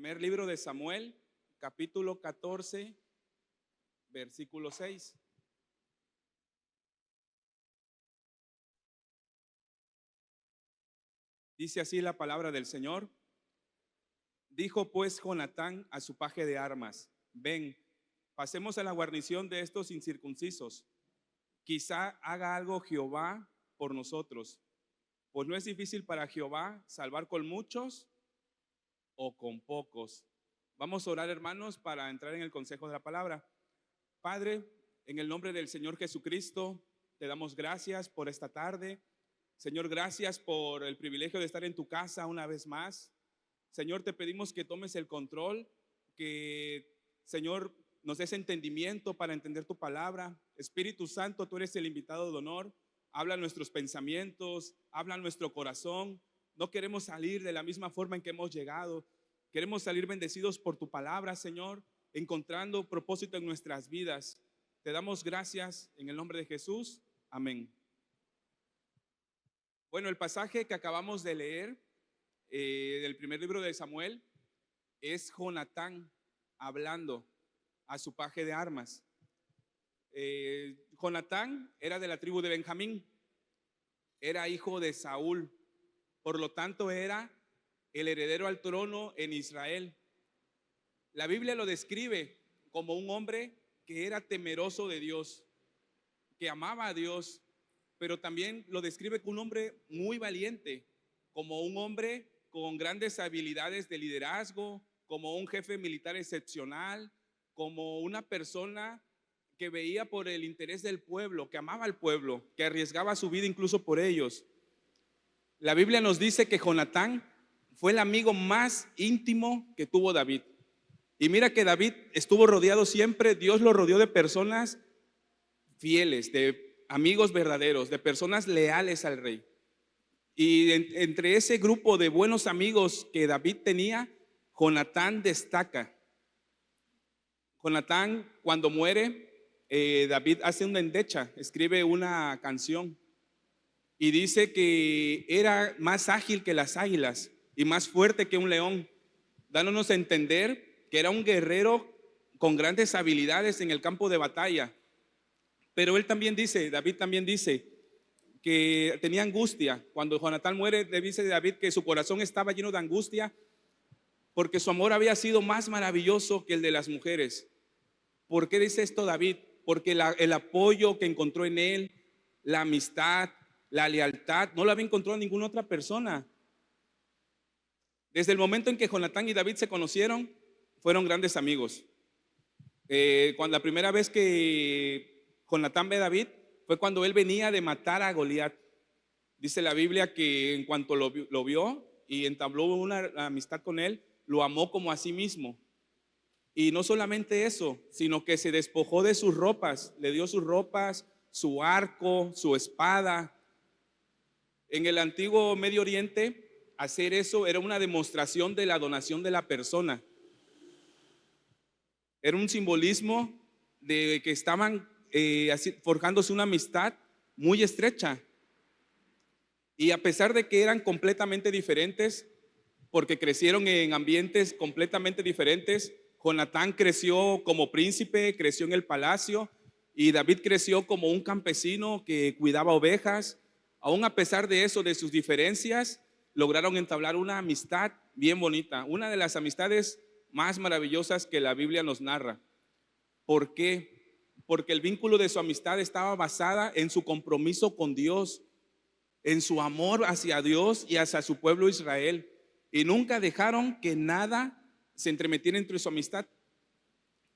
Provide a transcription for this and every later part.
Primer libro de Samuel, capítulo 14, versículo 6. Dice así la palabra del Señor. Dijo pues Jonatán a su paje de armas: ven, pasemos a la guarnición de estos incircuncisos. Quizá haga algo Jehová por nosotros, pues no es difícil para Jehová salvar con muchos o con pocos. Vamos a orar, hermanos, para entrar en el consejo de la palabra. Padre, en el nombre del Señor Jesucristo, te damos gracias por esta tarde. Señor, gracias por el privilegio de estar en tu casa una vez más. Señor, te pedimos que tomes el control, que, Señor, nos des entendimiento para entender tu palabra. Espíritu Santo, tú eres el invitado de honor. Habla nuestros pensamientos, habla nuestro corazón. No queremos salir de la misma forma en que hemos llegado. Queremos salir bendecidos por tu palabra, Señor, encontrando propósito en nuestras vidas. Te damos gracias en el nombre de Jesús. Amén. Bueno, el pasaje que acabamos de leer del primer libro de Samuel es Jonatán hablando a su paje de armas. Jonatán era de la tribu de Benjamín, era hijo de Saúl, por lo tanto era el heredero al trono en Israel. La Biblia lo describe como un hombre que era temeroso de Dios, que amaba a Dios, pero también lo describe como un hombre muy valiente, como un hombre con grandes habilidades de liderazgo, como un jefe militar excepcional, como una persona que veía por el interés del pueblo, que amaba al pueblo, que arriesgaba su vida incluso por ellos. La Biblia nos dice que Jonatán fue el amigo más íntimo que tuvo David. Y mira que David estuvo rodeado siempre, Dios lo rodeó de personas fieles, de amigos verdaderos, de personas leales al rey. Y entre ese grupo de buenos amigos que David tenía, Jonatán destaca. Jonatán, cuando muere, David hace una endecha, escribe una canción y dice que era más ágil que las águilas y más fuerte que un león, dándonos a entender que era un guerrero con grandes habilidades en el campo de batalla. Pero él también dice, David también dice que tenía angustia. Cuando Jonatán muere, dice David que su corazón estaba lleno de angustia porque su amor había sido más maravilloso que el de las mujeres. ¿Por qué dice esto David? Porque el apoyo que encontró en él, la amistad, la lealtad, no lo había encontrado en ninguna otra persona. Desde el momento en que Jonatán y David se conocieron, fueron grandes amigos. Cuando la primera vez que Jonatán ve a David fue cuando él venía de matar a Goliat. Dice la Biblia que en cuanto lo vio y entabló una amistad con él, lo amó como a sí mismo. Y no solamente eso, sino que se despojó de sus ropas, le dio sus ropas, su arco, su espada. En el antiguo Medio Oriente, hacer eso era una demostración de la donación de la persona. Era un simbolismo de que estaban forjándose una amistad muy estrecha. Y a pesar de que eran completamente diferentes, porque crecieron en ambientes completamente diferentes, Jonatán creció como príncipe, creció en el palacio, y David creció como un campesino que cuidaba ovejas. Aún a pesar de eso, de sus diferencias, lograron entablar una amistad bien bonita, una de las amistades más maravillosas que la Biblia nos narra. ¿Por qué? Porque el vínculo de su amistad estaba basada en su compromiso con Dios, en su amor hacia Dios y hacia su pueblo Israel, y nunca dejaron que nada se entremetiera entre su amistad,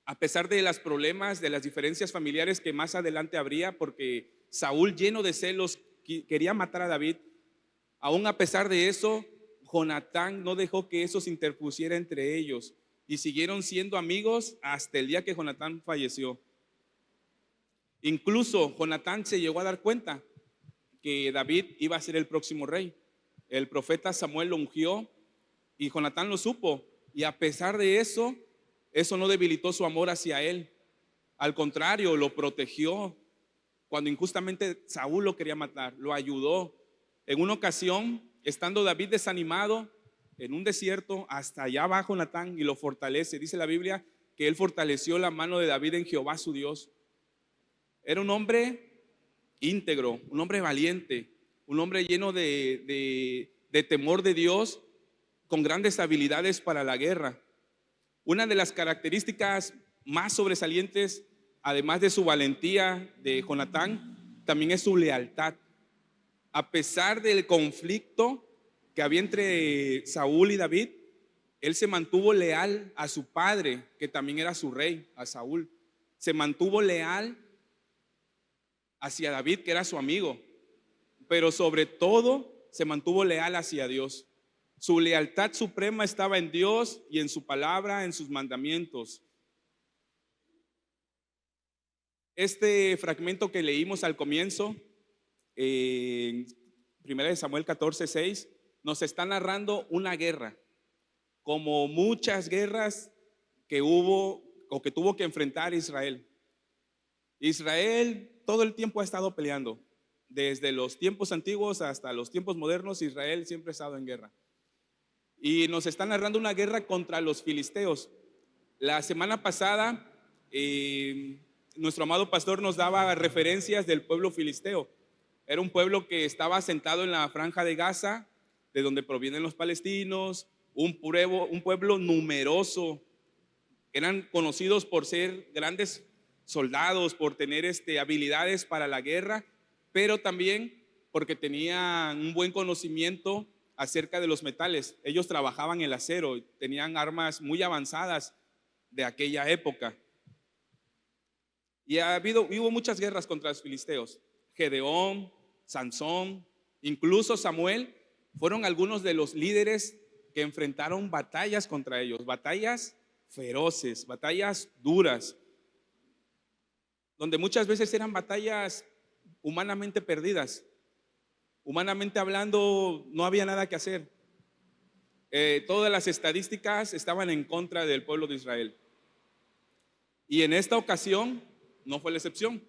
a pesar de los problemas, de las diferencias familiares que más adelante habría, porque Saúl, lleno de celos, quería matar a David. Aún a pesar de eso, Jonatán no dejó que eso se interpusiera entre ellos y siguieron siendo amigos hasta el día que Jonatán falleció. Incluso Jonatán se llegó a dar cuenta que David iba a ser el próximo rey. El profeta Samuel lo ungió y Jonatán lo supo, y a pesar de eso, eso no debilitó su amor hacia él. Al contrario, lo protegió. Cuando injustamente Saúl lo quería matar, lo ayudó. En una ocasión, estando David desanimado, en un desierto hasta allá abajo Natán y lo fortalece. Dice la Biblia que él fortaleció la mano de David en Jehová su Dios. Era un hombre íntegro, un hombre valiente, un hombre lleno de temor de Dios, con grandes habilidades para la guerra. Una de las características más sobresalientes, además de su valentía de Jonatán, también es su lealtad. A pesar del conflicto que había entre Saúl y David, él se mantuvo leal a su padre, que también era su rey, a Saúl. Se mantuvo leal hacia David, que era su amigo, pero sobre todo se mantuvo leal hacia Dios. Su lealtad suprema estaba en Dios y en su palabra, en sus mandamientos. Este fragmento que leímos al comienzo, en 1 Samuel 14:6, nos está narrando una guerra, como muchas guerras que hubo o que tuvo que enfrentar Israel. Israel todo el tiempo ha estado peleando. Desde los tiempos antiguos hasta los tiempos modernos, Israel siempre ha estado en guerra. Y nos está narrando una guerra contra los filisteos. La semana pasada, nuestro amado pastor nos daba referencias del pueblo filisteo. Era un pueblo que estaba asentado en la franja de Gaza, de donde provienen los palestinos, un pueblo numeroso. Eran conocidos por ser grandes soldados, por tener habilidades para la guerra, pero también porque tenían un buen conocimiento acerca de los metales. Ellos trabajaban el acero, tenían armas muy avanzadas de aquella época. Y hubo muchas guerras contra los filisteos. Gedeón, Sansón, incluso Samuel fueron algunos de los líderes que enfrentaron batallas contra ellos, batallas feroces, batallas duras, donde muchas veces eran batallas humanamente perdidas. Humanamente hablando, no había nada que hacer. Todas las estadísticas estaban en contra del pueblo de Israel. Y en esta ocasión no fue la excepción.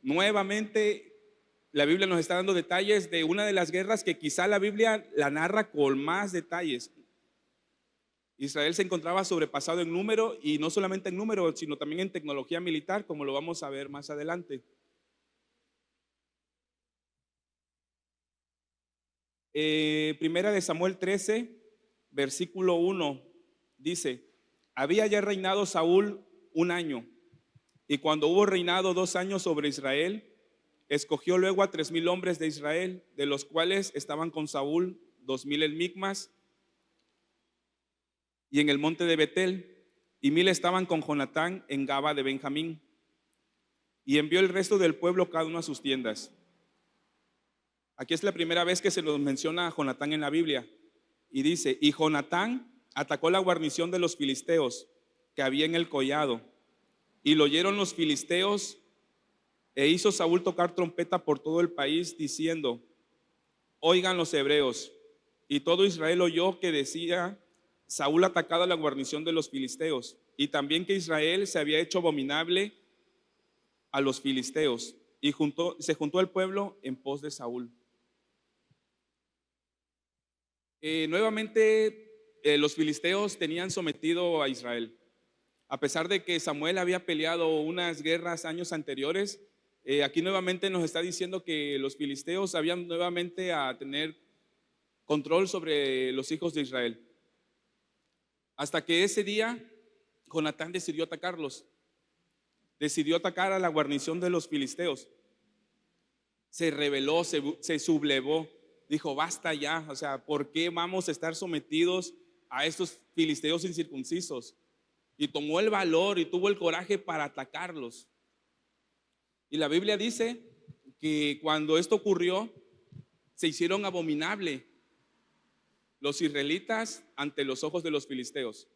Nuevamente, la Biblia nos está dando detalles de una de las guerras que quizá la Biblia la narra con más detalles. Israel se encontraba sobrepasado en número, y no solamente en número, sino también en tecnología militar, como lo vamos a ver más adelante. Primera de Samuel 13, versículo 1, dice: había ya reinado Saúl 1 año, y cuando hubo reinado 2 años sobre Israel, escogió luego a 3,000 hombres de Israel, de los cuales estaban con Saúl 2,000 en Micmas y en el monte de Betel, y 1,000 estaban con Jonatán en Gaba de Benjamín. Y envió el resto del pueblo cada uno a sus tiendas. Aquí es la primera vez que se nos menciona a Jonatán en la Biblia. Y dice: y Jonatán atacó la guarnición de los filisteos que había en el collado, y lo oyeron los filisteos, e hizo Saúl tocar trompeta por todo el país, diciendo: oigan los hebreos. Y todo Israel oyó que decía Saúl atacado a la guarnición de los filisteos, y también que Israel se había hecho abominable a los filisteos, y se juntó el pueblo en pos de Saúl. Nuevamente los filisteos tenían sometido a Israel. A pesar de que Samuel había peleado unas guerras años anteriores, aquí nuevamente nos está diciendo que los filisteos habían nuevamente a tener control sobre los hijos de Israel. Hasta que ese día Jonatán decidió atacarlos. Decidió atacar a la guarnición de los filisteos. Se rebeló, se sublevó. Dijo: basta ya, o sea, ¿por qué vamos a estar sometidos a estos filisteos incircuncisos? Y tomó el valor y tuvo el coraje para atacarlos. Y la Biblia dice que cuando esto ocurrió, se hicieron abominable los israelitas ante los ojos de los filisteos.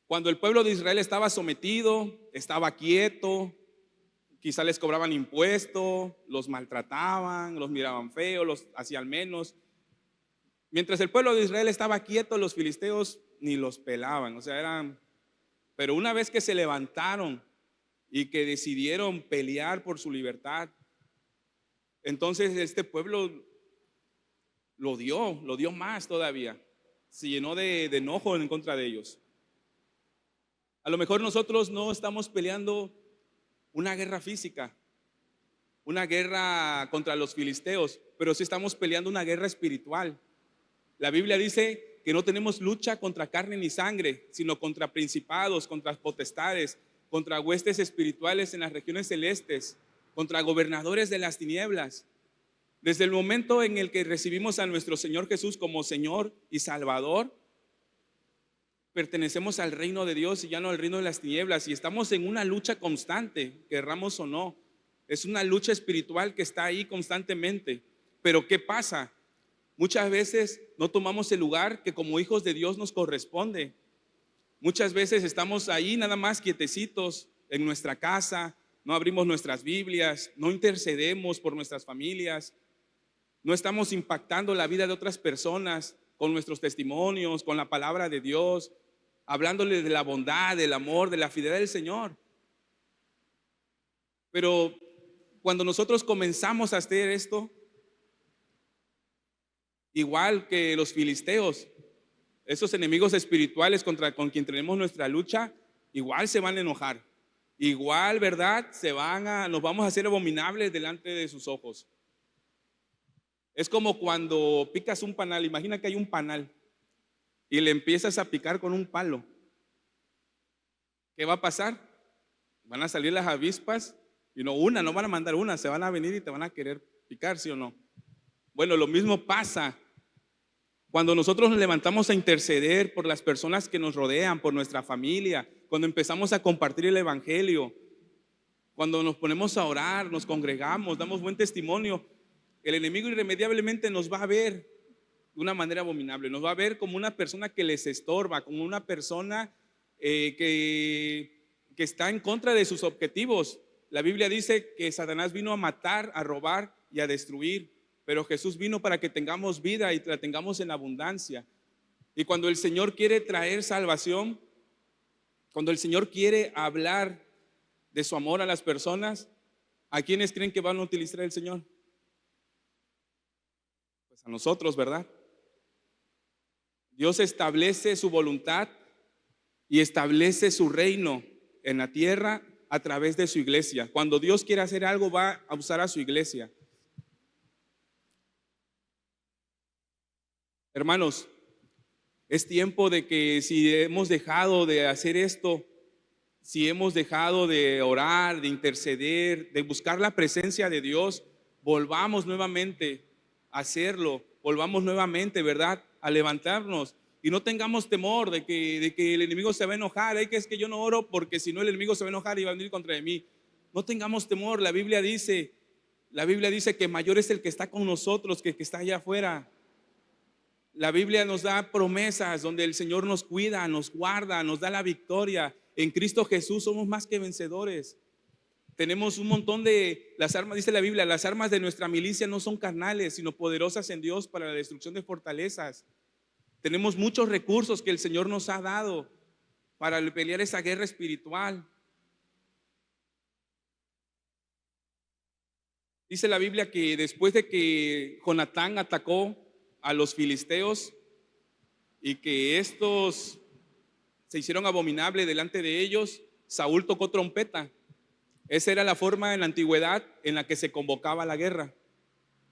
Cuando el pueblo de Israel estaba sometido, estaba quieto, quizá les cobraban impuestos, los maltrataban, los miraban feo, los hacían menos. Mientras el pueblo de Israel estaba quieto, los filisteos ni los pelaban, o sea, eran. Pero una vez que se levantaron y que decidieron pelear por su libertad, entonces este pueblo lo dio más todavía. se llenó de enojo en contra de ellos. A lo mejor nosotros no estamos peleando una guerra física, una guerra contra los filisteos, pero sí estamos peleando una guerra espiritual. La Biblia dice que no tenemos lucha contra carne ni sangre, sino contra principados, contra potestades, contra huestes espirituales en las regiones celestes, contra gobernadores de las tinieblas. Desde el momento en el que recibimos a nuestro Señor Jesús como Señor y Salvador, pertenecemos al reino de Dios y ya no al reino de las tinieblas, y estamos en una lucha constante, querramos o no. Es una lucha espiritual que está ahí constantemente. Pero ¿qué pasa? Muchas veces no tomamos el lugar que como hijos de Dios nos corresponde. Muchas veces estamos ahí nada más quietecitos en nuestra casa, no abrimos nuestras Biblias, no intercedemos por nuestras familias, no estamos impactando la vida de otras personas con nuestros testimonios, con la palabra de Dios, hablándoles de la bondad, del amor, de la fidelidad del Señor. Pero cuando nosotros comenzamos a hacer esto, igual que los filisteos, esos enemigos espirituales con quien tenemos nuestra lucha, igual se van a enojar. Igual, ¿verdad? Nos vamos a hacer abominables delante de sus ojos. Es como cuando picas un panal. Imagina que hay un panal y le empiezas a picar con un palo. ¿Qué va a pasar? Van a salir las avispas y no van a mandar una, se van a venir y te van a querer picar, ¿sí o no? Bueno, lo mismo pasa cuando nosotros nos levantamos a interceder por las personas que nos rodean, por nuestra familia, cuando empezamos a compartir el evangelio, cuando nos ponemos a orar, nos congregamos, damos buen testimonio. El enemigo irremediablemente nos va a ver de una manera abominable, nos va a ver como una persona que les estorba, como una persona que está en contra de sus objetivos. La Biblia dice que Satanás vino a matar, a robar y a destruir, pero Jesús vino para que tengamos vida y la tengamos en abundancia. Y cuando el Señor quiere traer salvación, cuando el Señor quiere hablar de su amor a las personas, ¿a quiénes creen que van a utilizar el Señor? A nosotros, ¿verdad? Dios establece su voluntad y establece su reino en la tierra a través de su iglesia. Cuando Dios quiere hacer algo, va a usar a su iglesia. Hermanos, es tiempo de que si hemos dejado de hacer esto, si hemos dejado de orar, de interceder, de buscar la presencia de Dios, volvamos nuevamente hacerlo, volvamos nuevamente, ¿verdad?, a levantarnos y no tengamos temor de que el enemigo se va a enojar. Es que yo no oro porque si no el enemigo se va a enojar y va a venir contra de mí. No tengamos temor. La Biblia dice que mayor es el que está con nosotros que el que está allá afuera. La Biblia nos da promesas donde el Señor nos cuida, nos guarda, nos da la victoria. En Cristo Jesús somos más que vencedores. Tenemos un montón de las armas, dice la Biblia, las armas de nuestra milicia no son carnales, sino poderosas en Dios para la destrucción de fortalezas. Tenemos muchos recursos que el Señor nos ha dado para pelear esa guerra espiritual. Dice la Biblia que después de que Jonatán atacó a los filisteos y que estos se hicieron abominables delante de ellos, Saúl tocó trompeta. Esa era la forma en la antigüedad en la que se convocaba la guerra.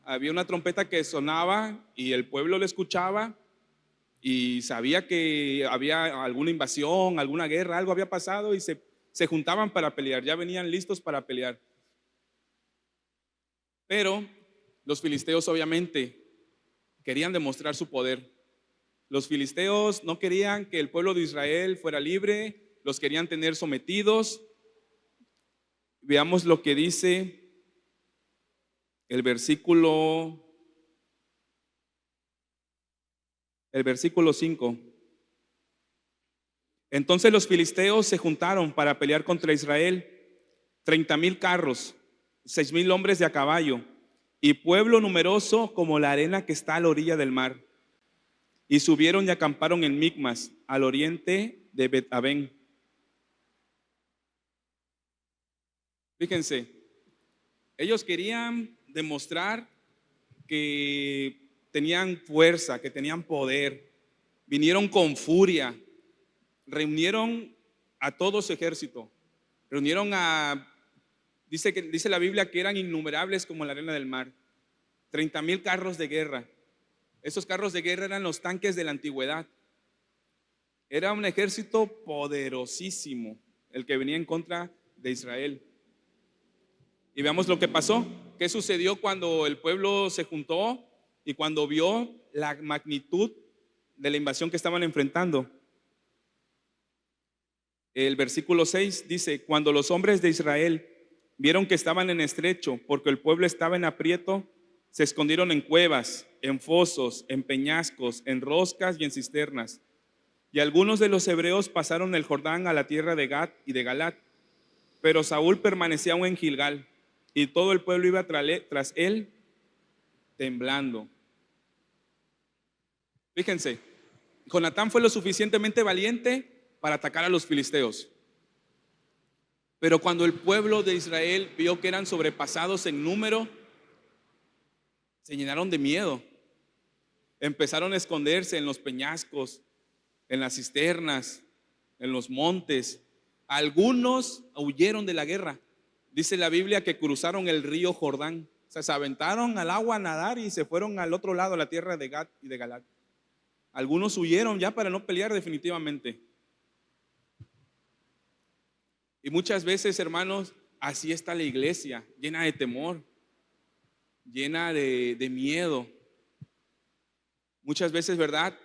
Había una trompeta que sonaba y el pueblo le escuchaba y sabía que había alguna invasión, alguna guerra, algo había pasado y se juntaban para pelear, ya venían listos para pelear. Pero los filisteos obviamente querían demostrar su poder. Los filisteos no querían que el pueblo de Israel fuera libre, los querían tener sometidos. Veamos lo que dice el versículo 5. Entonces los filisteos se juntaron para pelear contra Israel, 30,000 carros, 6,000 hombres de a caballo y pueblo numeroso como la arena que está a la orilla del mar. Y subieron y acamparon en Micmas, al oriente de Bet-Aven. Fíjense, ellos querían demostrar que tenían fuerza, que tenían poder. Vinieron con furia, reunieron a todo su ejército, reunieron dice la Biblia que eran innumerables como la arena del mar, 30,000 carros de guerra. Esos carros de guerra eran los tanques de la antigüedad. Era un ejército poderosísimo el que venía en contra de Israel. Y veamos lo que pasó. ¿Qué sucedió cuando el pueblo se juntó y cuando vio la magnitud de la invasión que estaban enfrentando? El versículo 6 dice: cuando los hombres de Israel vieron que estaban en estrecho, porque el pueblo estaba en aprieto, se escondieron en cuevas, en fosos, en peñascos, en roscas y en cisternas. Y algunos de los hebreos pasaron el Jordán a la tierra de Gad y de Galat, pero Saúl permanecía aún en Gilgal, y todo el pueblo iba tras él temblando. Fíjense, Jonatán fue lo suficientemente valiente para atacar a los filisteos. Pero cuando el pueblo de Israel vio que eran sobrepasados en número, se llenaron de miedo. Empezaron a esconderse en los peñascos, en las cisternas, en los montes. Algunos huyeron de la guerra. Dice la Biblia que cruzaron el río Jordán. O sea, se aventaron al agua a nadar y se fueron al otro lado, a la tierra de Gad y de Galat. Algunos huyeron ya para no pelear definitivamente. Y muchas veces, hermanos, así está la iglesia, llena de temor, llena de miedo. Muchas veces, ¿verdad?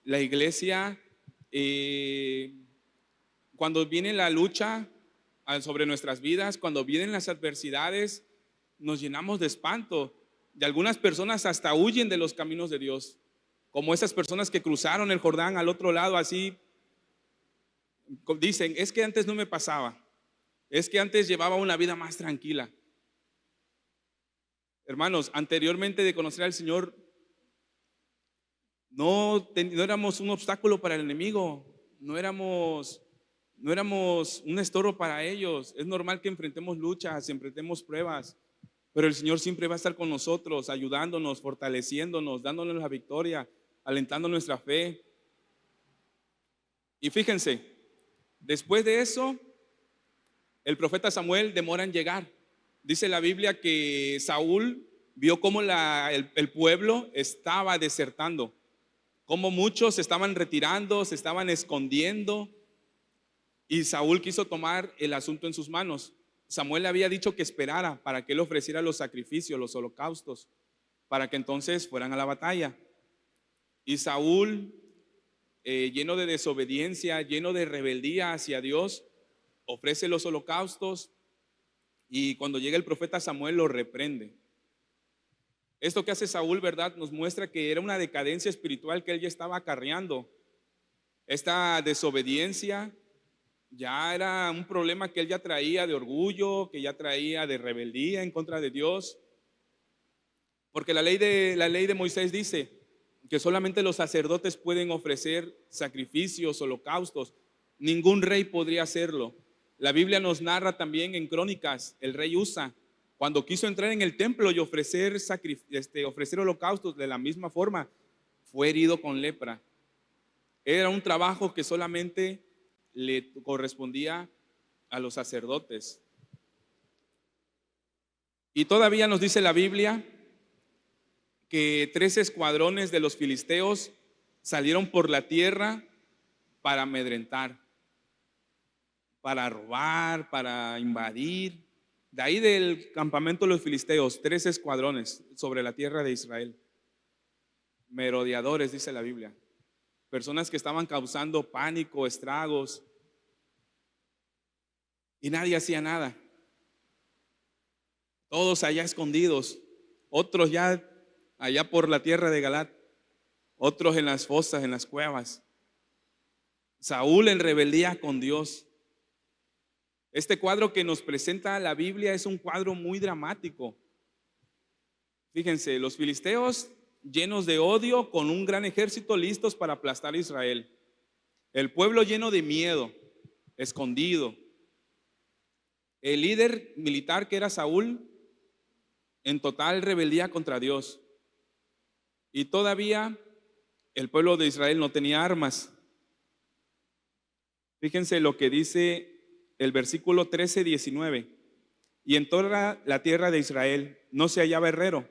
La iglesia, cuando viene la lucha sobre nuestras vidas, cuando vienen las adversidades, nos llenamos de espanto. Y algunas personas hasta huyen de los caminos de Dios, como esas personas que cruzaron el Jordán al otro lado, así dicen: es que antes no me pasaba, es que antes llevaba una vida más tranquila. Hermanos, anteriormente de conocer al Señor, no éramos un obstáculo para el enemigo, no éramos un estorbo para ellos. Es normal que enfrentemos luchas, enfrentemos pruebas, pero el Señor siempre va a estar con nosotros, ayudándonos, fortaleciéndonos, dándonos la victoria, alentando nuestra fe. Y fíjense, después de eso, el profeta Samuel demora en llegar. Dice la Biblia que Saúl vio cómo el pueblo estaba desertando, cómo muchos se estaban retirando, se estaban escondiendo, y Saúl quiso tomar el asunto en sus manos. Samuel le había dicho que esperara para que él ofreciera los sacrificios, los holocaustos, para que entonces fueran a la batalla. Y Saúl, lleno de desobediencia, lleno de rebeldía hacia Dios, ofrece los holocaustos, y cuando llega el profeta Samuel lo reprende. Esto que hace Saúl, ¿verdad?, nos muestra que era una decadencia espiritual que él ya estaba acarreando. Esta desobediencia ya era un problema que él ya traía de orgullo, que ya traía de rebeldía en contra de Dios. Porque la ley de Moisés dice que solamente los sacerdotes pueden ofrecer sacrificios, holocaustos. Ningún rey podría hacerlo. La Biblia nos narra también en Crónicas, el rey Usa, cuando quiso entrar en el templo y ofrecer holocaustos de la misma forma, fue herido con lepra. Era un trabajo que solamente le correspondía a los sacerdotes. Y todavía nos dice la Biblia que 3 escuadrones de los filisteos salieron por la tierra para amedrentar, para robar, para invadir. De ahí del campamento de los filisteos, 3 escuadrones sobre la tierra de Israel. Merodeadores, dice la Biblia. Personas que estaban causando pánico, estragos, y nadie hacía nada. Todos allá escondidos, otros ya allá por la tierra de Galat, otros en las fosas, en las cuevas. Saúl en rebeldía con Dios. Este cuadro que nos presenta la Biblia es un cuadro muy dramático. Fíjense, los filisteos llenos de odio, con un gran ejército listos para aplastar a Israel. El pueblo lleno de miedo, escondido. El líder militar, que era Saúl, en total rebeldía contra Dios. Y todavía el pueblo de Israel no tenía armas. Fíjense lo que dice el versículo 13-19. Y en toda la tierra de Israel no se hallaba herrero,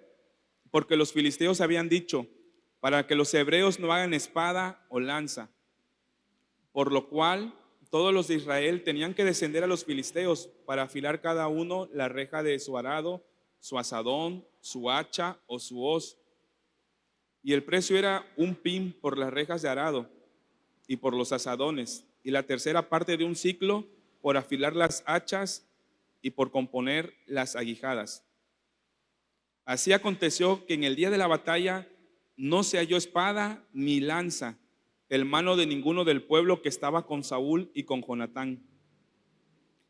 porque los filisteos habían dicho, para que los hebreos no hagan espada o lanza. Por lo cual todos los de Israel tenían que descender a los filisteos para afilar cada uno la reja de su arado, su azadón, su hacha o su hoz. Y el precio era un pim por las rejas de arado y por los azadones, y la tercera parte de un siclo por afilar las hachas y por componer las aguijadas. Así aconteció que en el día de la batalla no se halló espada ni lanza en mano de ninguno del pueblo que estaba con Saúl y con Jonatán,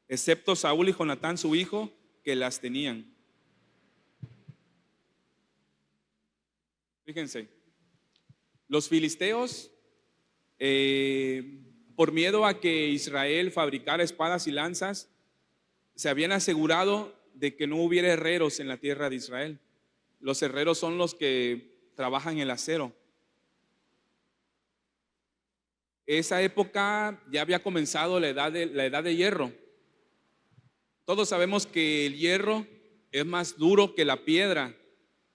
excepto Saúl y Jonatán su hijo, que las tenían. Fíjense, los filisteos, por miedo a que Israel fabricara espadas y lanzas, se habían asegurado de que no hubiera herreros en la tierra de Israel. Los herreros son los que trabajan el acero. Esa época ya había comenzado la edad de hierro. Todos sabemos que el hierro es más duro que la piedra,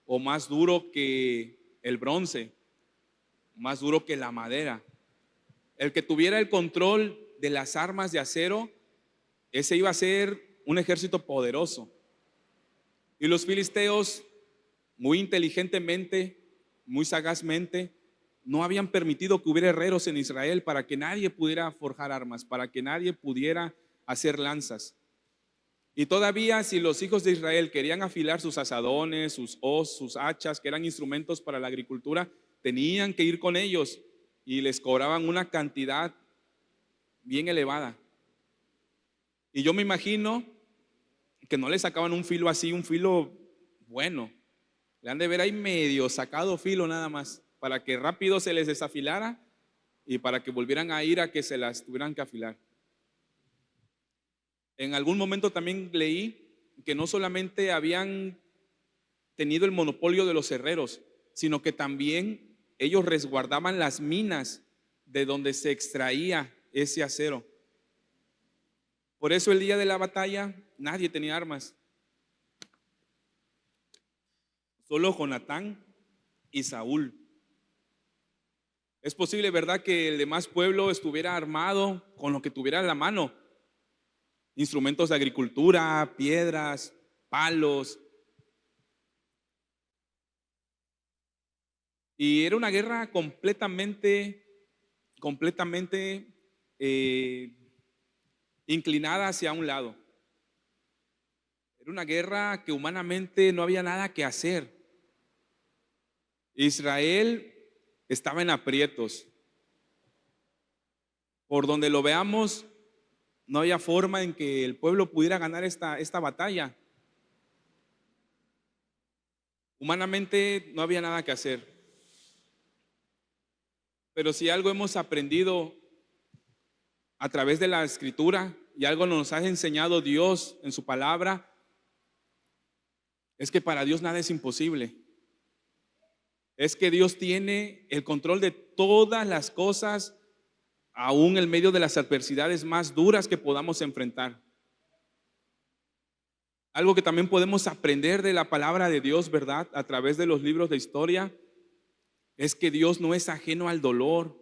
o más duro que el bronce, más duro que la madera. El que tuviera el control de las armas de acero, ese iba a ser un ejército poderoso. Y los filisteos, muy inteligentemente, muy sagazmente, no habían permitido que hubiera herreros en Israel para que nadie pudiera forjar armas, para que nadie pudiera hacer lanzas. Y todavía, si los hijos de Israel querían afilar sus azadones, sus hoz, sus hachas, que eran instrumentos para la agricultura, tenían que ir con ellos y les cobraban una cantidad bien elevada. Y yo me imagino que no le sacaban un filo así, un filo bueno. Le han de ver ahí medio sacado filo nada más, para que rápido se les desafilara y para que volvieran a ir a que se las tuvieran que afilar. En algún momento también leí que no solamente habían tenido el monopolio de los herreros, sino que también ellos resguardaban las minas de donde se extraía ese acero. Por eso el día de la batalla nadie tenía armas. Solo Jonatán y Saúl. Es posible, ¿verdad?, que el demás pueblo estuviera armado con lo que tuviera en la mano. Instrumentos de agricultura, piedras, palos. Y era una guerra completamente inclinada hacia un lado. Era una guerra que humanamente no había nada que hacer. Israel estaba en aprietos. Por donde lo veamos, no había forma en que el pueblo pudiera ganar esta batalla. Humanamente no había nada que hacer. Pero si algo hemos aprendido a través de la Escritura y algo nos ha enseñado Dios en su palabra, es que para Dios nada es imposible. Es que Dios tiene el control de todas las cosas, aún en medio de las adversidades más duras que podamos enfrentar. Algo que también podemos aprender de la palabra de Dios, ¿verdad?, a través de los libros de historia, es que Dios no es ajeno al dolor,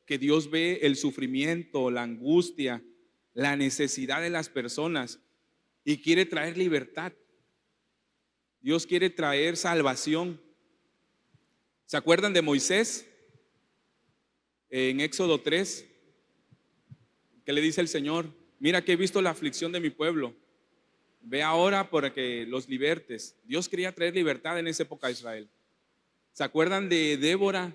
que Dios ve el sufrimiento, la angustia, la necesidad de las personas y quiere traer libertad. Dios quiere traer salvación. ¿Se acuerdan de Moisés? En Éxodo 3, que le dice el Señor: mira que he visto la aflicción de mi pueblo, ve ahora para que los libertes. Dios quería traer libertad en esa época a Israel. ¿Se acuerdan de Débora?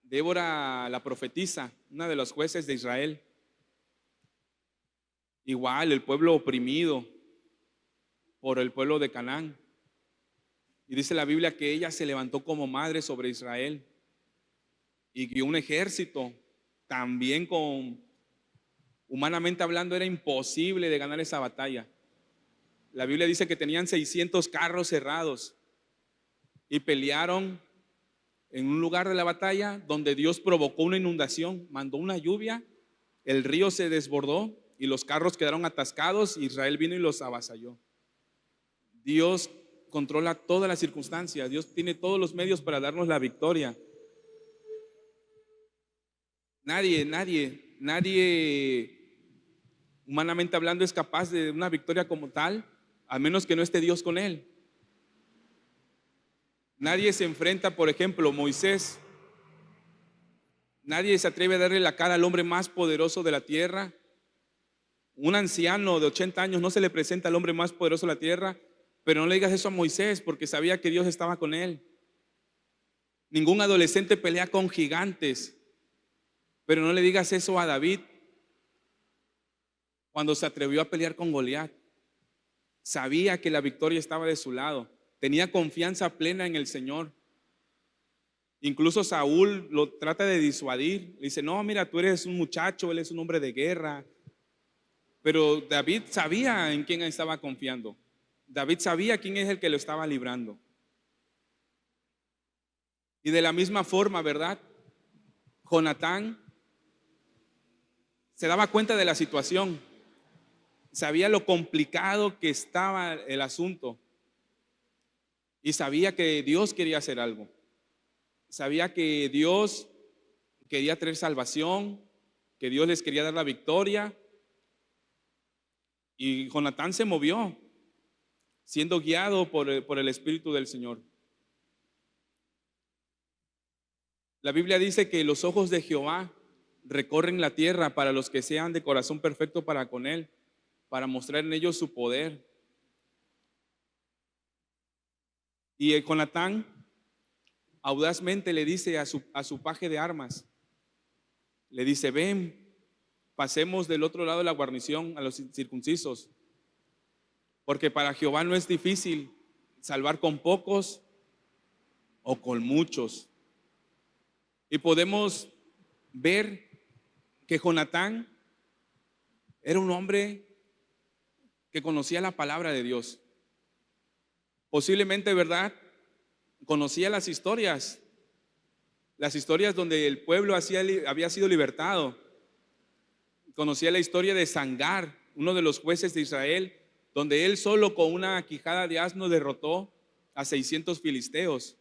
Débora, la profetisa, una de los jueces de Israel. Igual, el pueblo oprimido por el pueblo de Canaán. Y dice la Biblia que ella se levantó como madre sobre Israel y guió un ejército. También humanamente hablando era imposible de ganar esa batalla. La Biblia dice que tenían 600 carros cerrados y pelearon en un lugar de la batalla donde Dios provocó una inundación, mandó una lluvia, el río se desbordó y los carros quedaron atascados. Israel vino y los avasalló. Dios controla todas las circunstancias. Dios tiene todos los medios para darnos la victoria. Nadie, humanamente hablando, es capaz de una victoria como tal, a menos que no esté Dios con él. Nadie se enfrenta, por ejemplo, Moisés. Nadie se atreve a darle la cara al hombre más poderoso de la tierra. Un anciano de 80 años no se le presenta al hombre más poderoso de la tierra, pero no le digas eso a Moisés porque sabía que Dios estaba con él. Ningún adolescente pelea con gigantes, pero no le digas eso a David cuando se atrevió a pelear con Goliat. Sabía que la victoria estaba de su lado, tenía confianza plena en el Señor. Incluso Saúl lo trata de disuadir, le dice: no, mira, tú eres un muchacho, él es un hombre de guerra. Pero David sabía en quién estaba confiando. David sabía quién es el que lo estaba librando. Y de la misma forma, ¿verdad? Jonatán se daba cuenta de la situación, sabía lo complicado que estaba el asunto y sabía que Dios quería hacer algo. Sabía que Dios quería traer salvación, que Dios les quería dar la victoria. Y Jonatán se movió, siendo guiado por el Espíritu del Señor. La Biblia dice que los ojos de Jehová recorren la tierra para los que sean de corazón perfecto para con él, para mostrar en ellos su poder. Y Jonatán audazmente le dice a su paje de armas, le dice: ven, pasemos del otro lado de la guarnición a los circuncisos, porque para Jehová no es difícil salvar con pocos o con muchos. Y podemos ver que Jonatán era un hombre que conocía la palabra de Dios. Posiblemente, ¿verdad?, conocía las historias donde el pueblo había sido libertado. Conocía la historia de Sangar, uno de los jueces de Israel, donde él solo con una quijada de asno derrotó a 600 filisteos.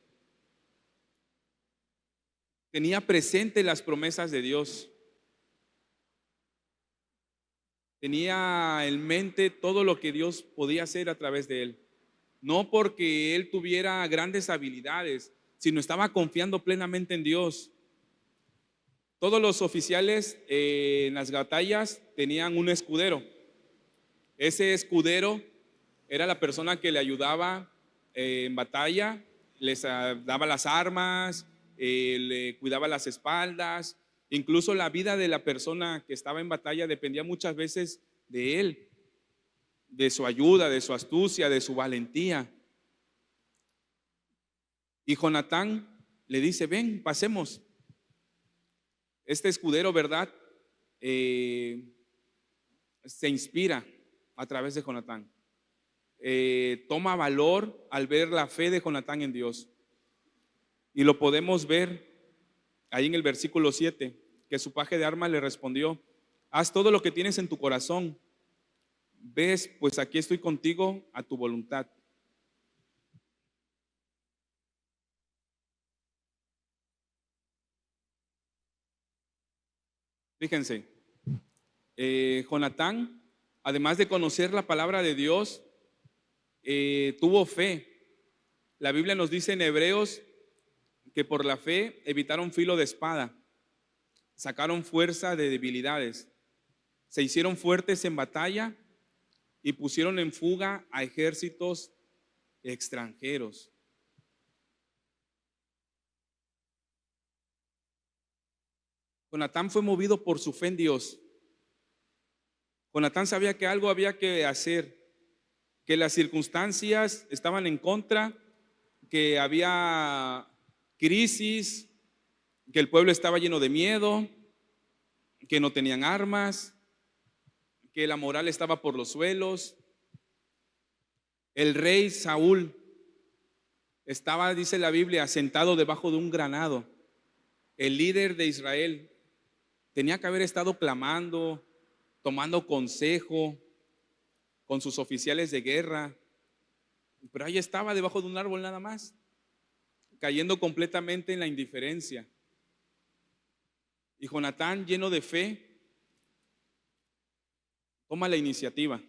Tenía presente las promesas de Dios. Tenía en mente todo lo que Dios podía hacer a través de él. No porque él tuviera grandes habilidades, sino estaba confiando plenamente en Dios. Todos los oficiales en las batallas tenían un escudero. Ese escudero era la persona que le ayudaba en batalla, les daba las armas, le cuidaba las espaldas. Incluso la vida de la persona que estaba en batalla dependía muchas veces de él, de su ayuda, de su astucia, de su valentía. Y Jonatán le dice: ven, pasemos. Este escudero, ¿verdad?, se inspira a través de Jonatán. Toma valor al ver la fe de Jonatán en Dios. Y lo podemos ver ahí en el versículo 7, que su paje de armas le respondió: haz todo lo que tienes en tu corazón. Ves, pues aquí estoy contigo a tu voluntad. Fíjense, Jonatán, además de conocer la palabra de Dios, tuvo fe. La Biblia nos dice en Hebreos que por la fe evitaron filo de espada, sacaron fuerza de debilidades, se hicieron fuertes en batalla y pusieron en fuga a ejércitos extranjeros. Jonatán fue movido por su fe en Dios. Jonatán sabía que algo había que hacer, que las circunstancias estaban en contra, que había crisis, que el pueblo estaba lleno de miedo, que no tenían armas, que la moral estaba por los suelos. El rey Saúl Estaba, dice la Biblia, sentado debajo de un granado. El líder de Israel tenía que haber estado clamando, tomando consejo con sus oficiales de guerra, pero ahí estaba debajo de un árbol nada más, cayendo completamente en la indiferencia. Y Jonatán, lleno de fe, toma la iniciativa.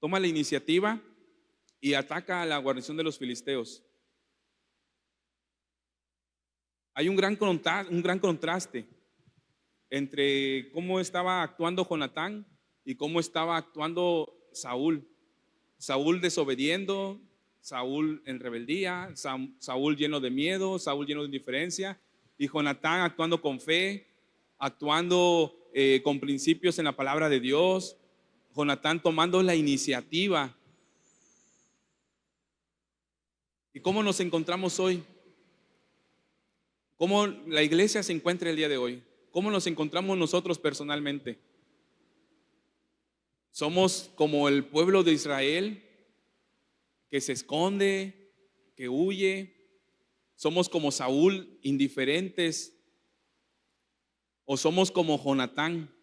Toma la iniciativa y ataca a la guarnición de los filisteos. Hay un gran contraste entre cómo estaba actuando Jonatán y cómo estaba actuando Saúl. Saúl desobediendo, Saúl en rebeldía, Saúl lleno de miedo, Saúl lleno de indiferencia, y Jonatán actuando con fe, actuando con principios en la palabra de Dios. Jonatán tomando la iniciativa. ¿Y cómo nos encontramos hoy? ¿Cómo la iglesia se encuentra el día de hoy? ¿Cómo nos encontramos nosotros personalmente? ¿Somos como el pueblo de Israel que se esconde, que huye? ¿Somos como Saúl, indiferentes? ¿O somos como Jonatán,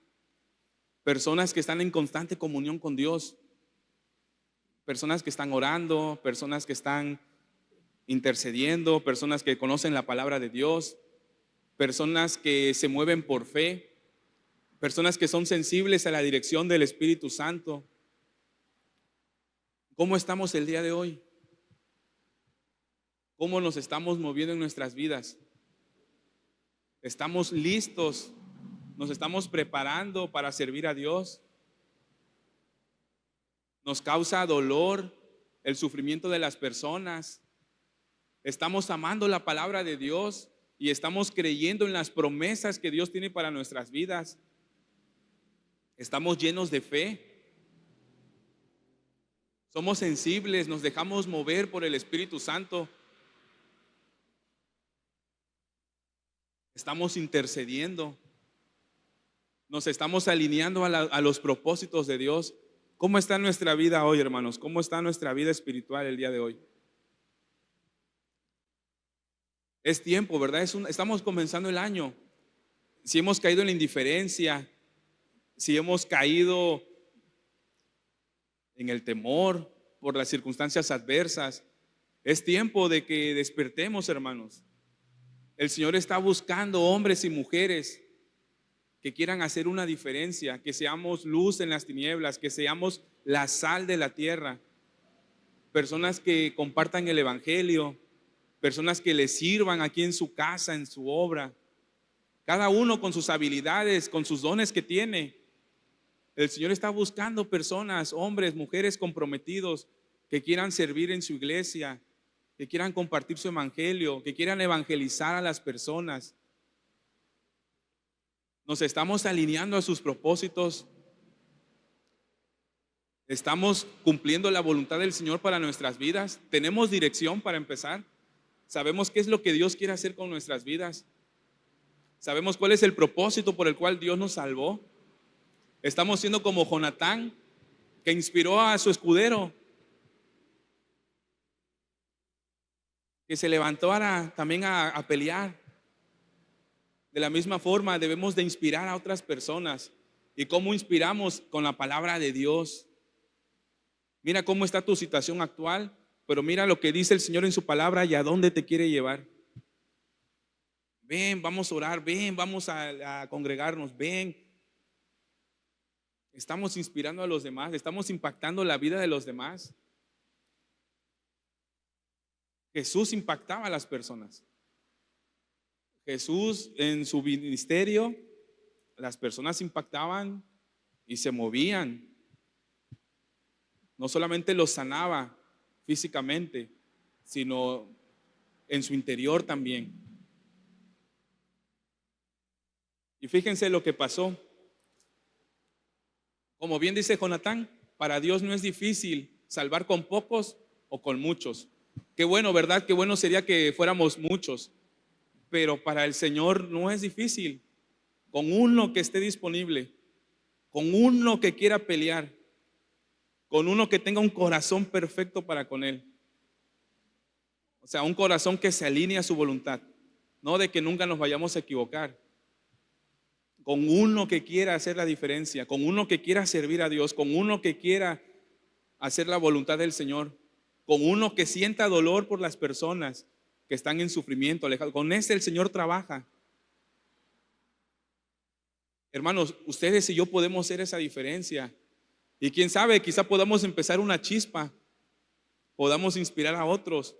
personas que están en constante comunión con Dios? Personas que están orando, personas que están intercediendo, personas que conocen la palabra de Dios, personas que se mueven por fe, personas que son sensibles a la dirección del Espíritu Santo. ¿Cómo estamos el día de hoy? ¿Cómo nos estamos moviendo en nuestras vidas? ¿Estamos listos? ¿Nos estamos preparando para servir a Dios? ¿Nos causa dolor el sufrimiento de las personas? ¿Estamos amando la palabra de Dios y estamos creyendo en las promesas que Dios tiene para nuestras vidas? ¿Estamos llenos de fe? ¿Somos sensibles? ¿Nos dejamos mover por el Espíritu Santo? ¿Estamos intercediendo? ¿Nos estamos alineando a los propósitos de Dios? ¿Cómo está nuestra vida hoy, hermanos? ¿Cómo está nuestra vida espiritual el día de hoy? Es tiempo, ¿verdad? Estamos comenzando el año. Si hemos caído en la indiferencia, si hemos caído en el temor por las circunstancias adversas, es tiempo de que despertemos, hermanos. El Señor está buscando hombres y mujeres que quieran hacer una diferencia, que seamos luz en las tinieblas, que seamos la sal de la tierra, personas que compartan el evangelio, personas que le sirvan aquí en su casa, en su obra, cada uno con sus habilidades, con sus dones que tiene. El Señor está buscando personas, hombres, mujeres comprometidos que quieran servir en su iglesia, que quieran compartir su evangelio, que quieran evangelizar a las personas. Nos estamos alineando a sus propósitos. Estamos cumpliendo la voluntad del Señor para nuestras vidas. Tenemos dirección para empezar. Sabemos qué es lo que Dios quiere hacer con nuestras vidas. Sabemos cuál es el propósito por el cual Dios nos salvó. Estamos siendo como Jonatán, que inspiró a su escudero, que se levantó también a pelear. De la misma forma debemos de inspirar a otras personas. ¿Y cómo inspiramos? Con la palabra de Dios. Mira cómo está tu situación actual, pero mira lo que dice el Señor en su palabra y a dónde te quiere llevar. Ven, vamos a orar, ven, vamos a congregarnos, ven. Estamos inspirando a los demás, estamos impactando la vida de los demás. Jesús impactaba a las personas. Jesús en su ministerio, las personas impactaban y se movían. No solamente los sanaba físicamente, sino en su interior también. Y fíjense lo que pasó. Como bien dice Jonatán, para Dios no es difícil salvar con pocos o con muchos. Qué bueno, ¿verdad? Qué bueno sería que fuéramos muchos. Pero para el Señor no es difícil. Con uno que esté disponible, con uno que quiera pelear, con uno que tenga un corazón perfecto para con Él. O sea, un corazón que se alinee a su voluntad, no de que nunca nos vayamos a equivocar. Con uno que quiera hacer la diferencia, con uno que quiera servir a Dios, con uno que quiera hacer la voluntad del Señor, con uno que sienta dolor por las personas que están en sufrimiento, alejados. Con ese el Señor trabaja. Hermanos, ustedes y yo podemos hacer esa diferencia. Y quién sabe, quizá podamos empezar una chispa, podamos inspirar a otros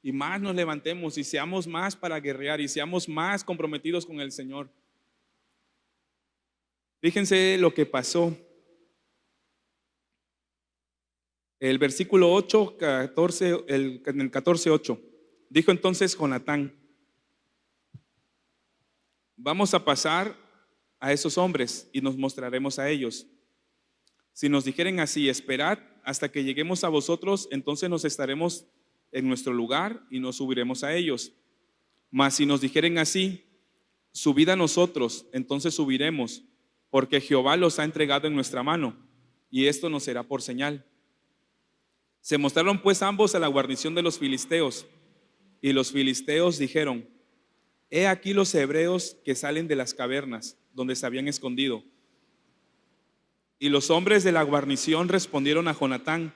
y más nos levantemos y seamos más para guerrear y seamos más comprometidos con el Señor. Fíjense lo que pasó. El versículo 8, 14, en el 14:8. Dijo entonces Jonatán: vamos a pasar a esos hombres y nos mostraremos a ellos. Si nos dijeren así: esperad hasta que lleguemos a vosotros, entonces nos estaremos en nuestro lugar y nos subiremos a ellos. Mas si nos dijeren así: subid a nosotros, entonces subiremos, porque Jehová los ha entregado en nuestra mano, y esto nos será por señal. Se mostraron pues ambos a la guarnición de los filisteos, y los filisteos dijeron: he aquí los hebreos que salen de las cavernas donde se habían escondido. Y los hombres de la guarnición respondieron a Jonatán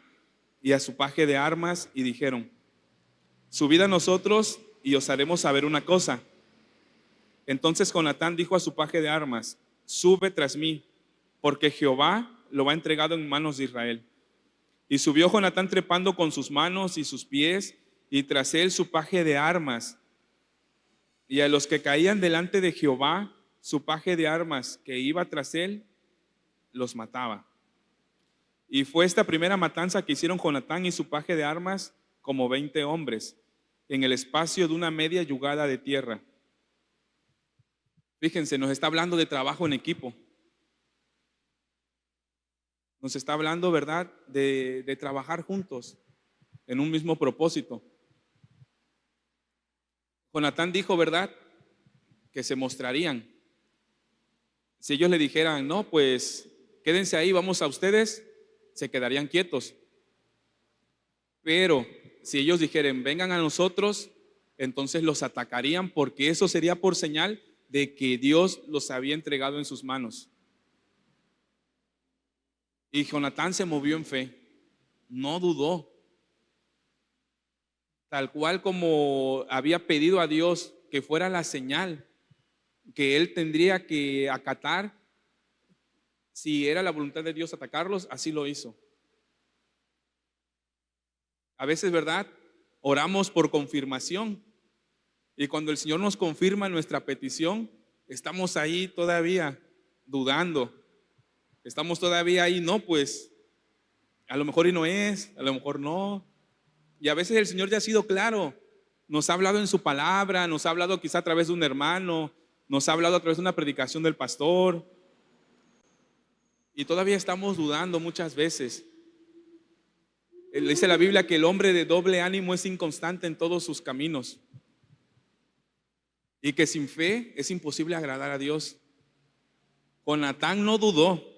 y a su paje de armas y dijeron: subid a nosotros y os haremos saber una cosa. Entonces Jonatán dijo a su paje de armas: sube tras mí, porque Jehová lo ha entregado en manos de Israel. Y subió Jonatán trepando con sus manos y sus pies, y tras él su paje de armas. Y a los que caían delante de Jehová, su paje de armas que iba tras él, los mataba. Y fue esta primera matanza que hicieron Jonatán y su paje de armas como 20 hombres, en el espacio de una media yugada de tierra. Fíjense, nos está hablando de trabajo en equipo. Nos está hablando, ¿verdad?, de trabajar juntos en un mismo propósito. Jonatán dijo, ¿verdad?, que se mostrarían. Si ellos le dijeran: no, pues quédense ahí, vamos a ustedes, se quedarían quietos. Pero si ellos dijeran: vengan a nosotros, entonces los atacarían, porque eso sería por señal de que Dios los había entregado en sus manos. Y Jonatán se movió en fe, no dudó. Tal cual como había pedido a Dios que fuera la señal que él tendría que acatar, si era la voluntad de Dios atacarlos, así lo hizo. A veces, ¿verdad?, oramos por confirmación, y cuando el Señor nos confirma nuestra petición, estamos ahí todavía dudando. Estamos todavía ahí: no, pues a lo mejor y no es, a lo mejor no. Y a veces el Señor ya ha sido claro, nos ha hablado en su palabra, nos ha hablado quizá a través de un hermano, nos ha hablado a través de una predicación del pastor, y todavía estamos dudando muchas veces. Dice la Biblia que el hombre de doble ánimo es inconstante en todos sus caminos, y que sin fe es imposible agradar a Dios. Jonatán no dudó.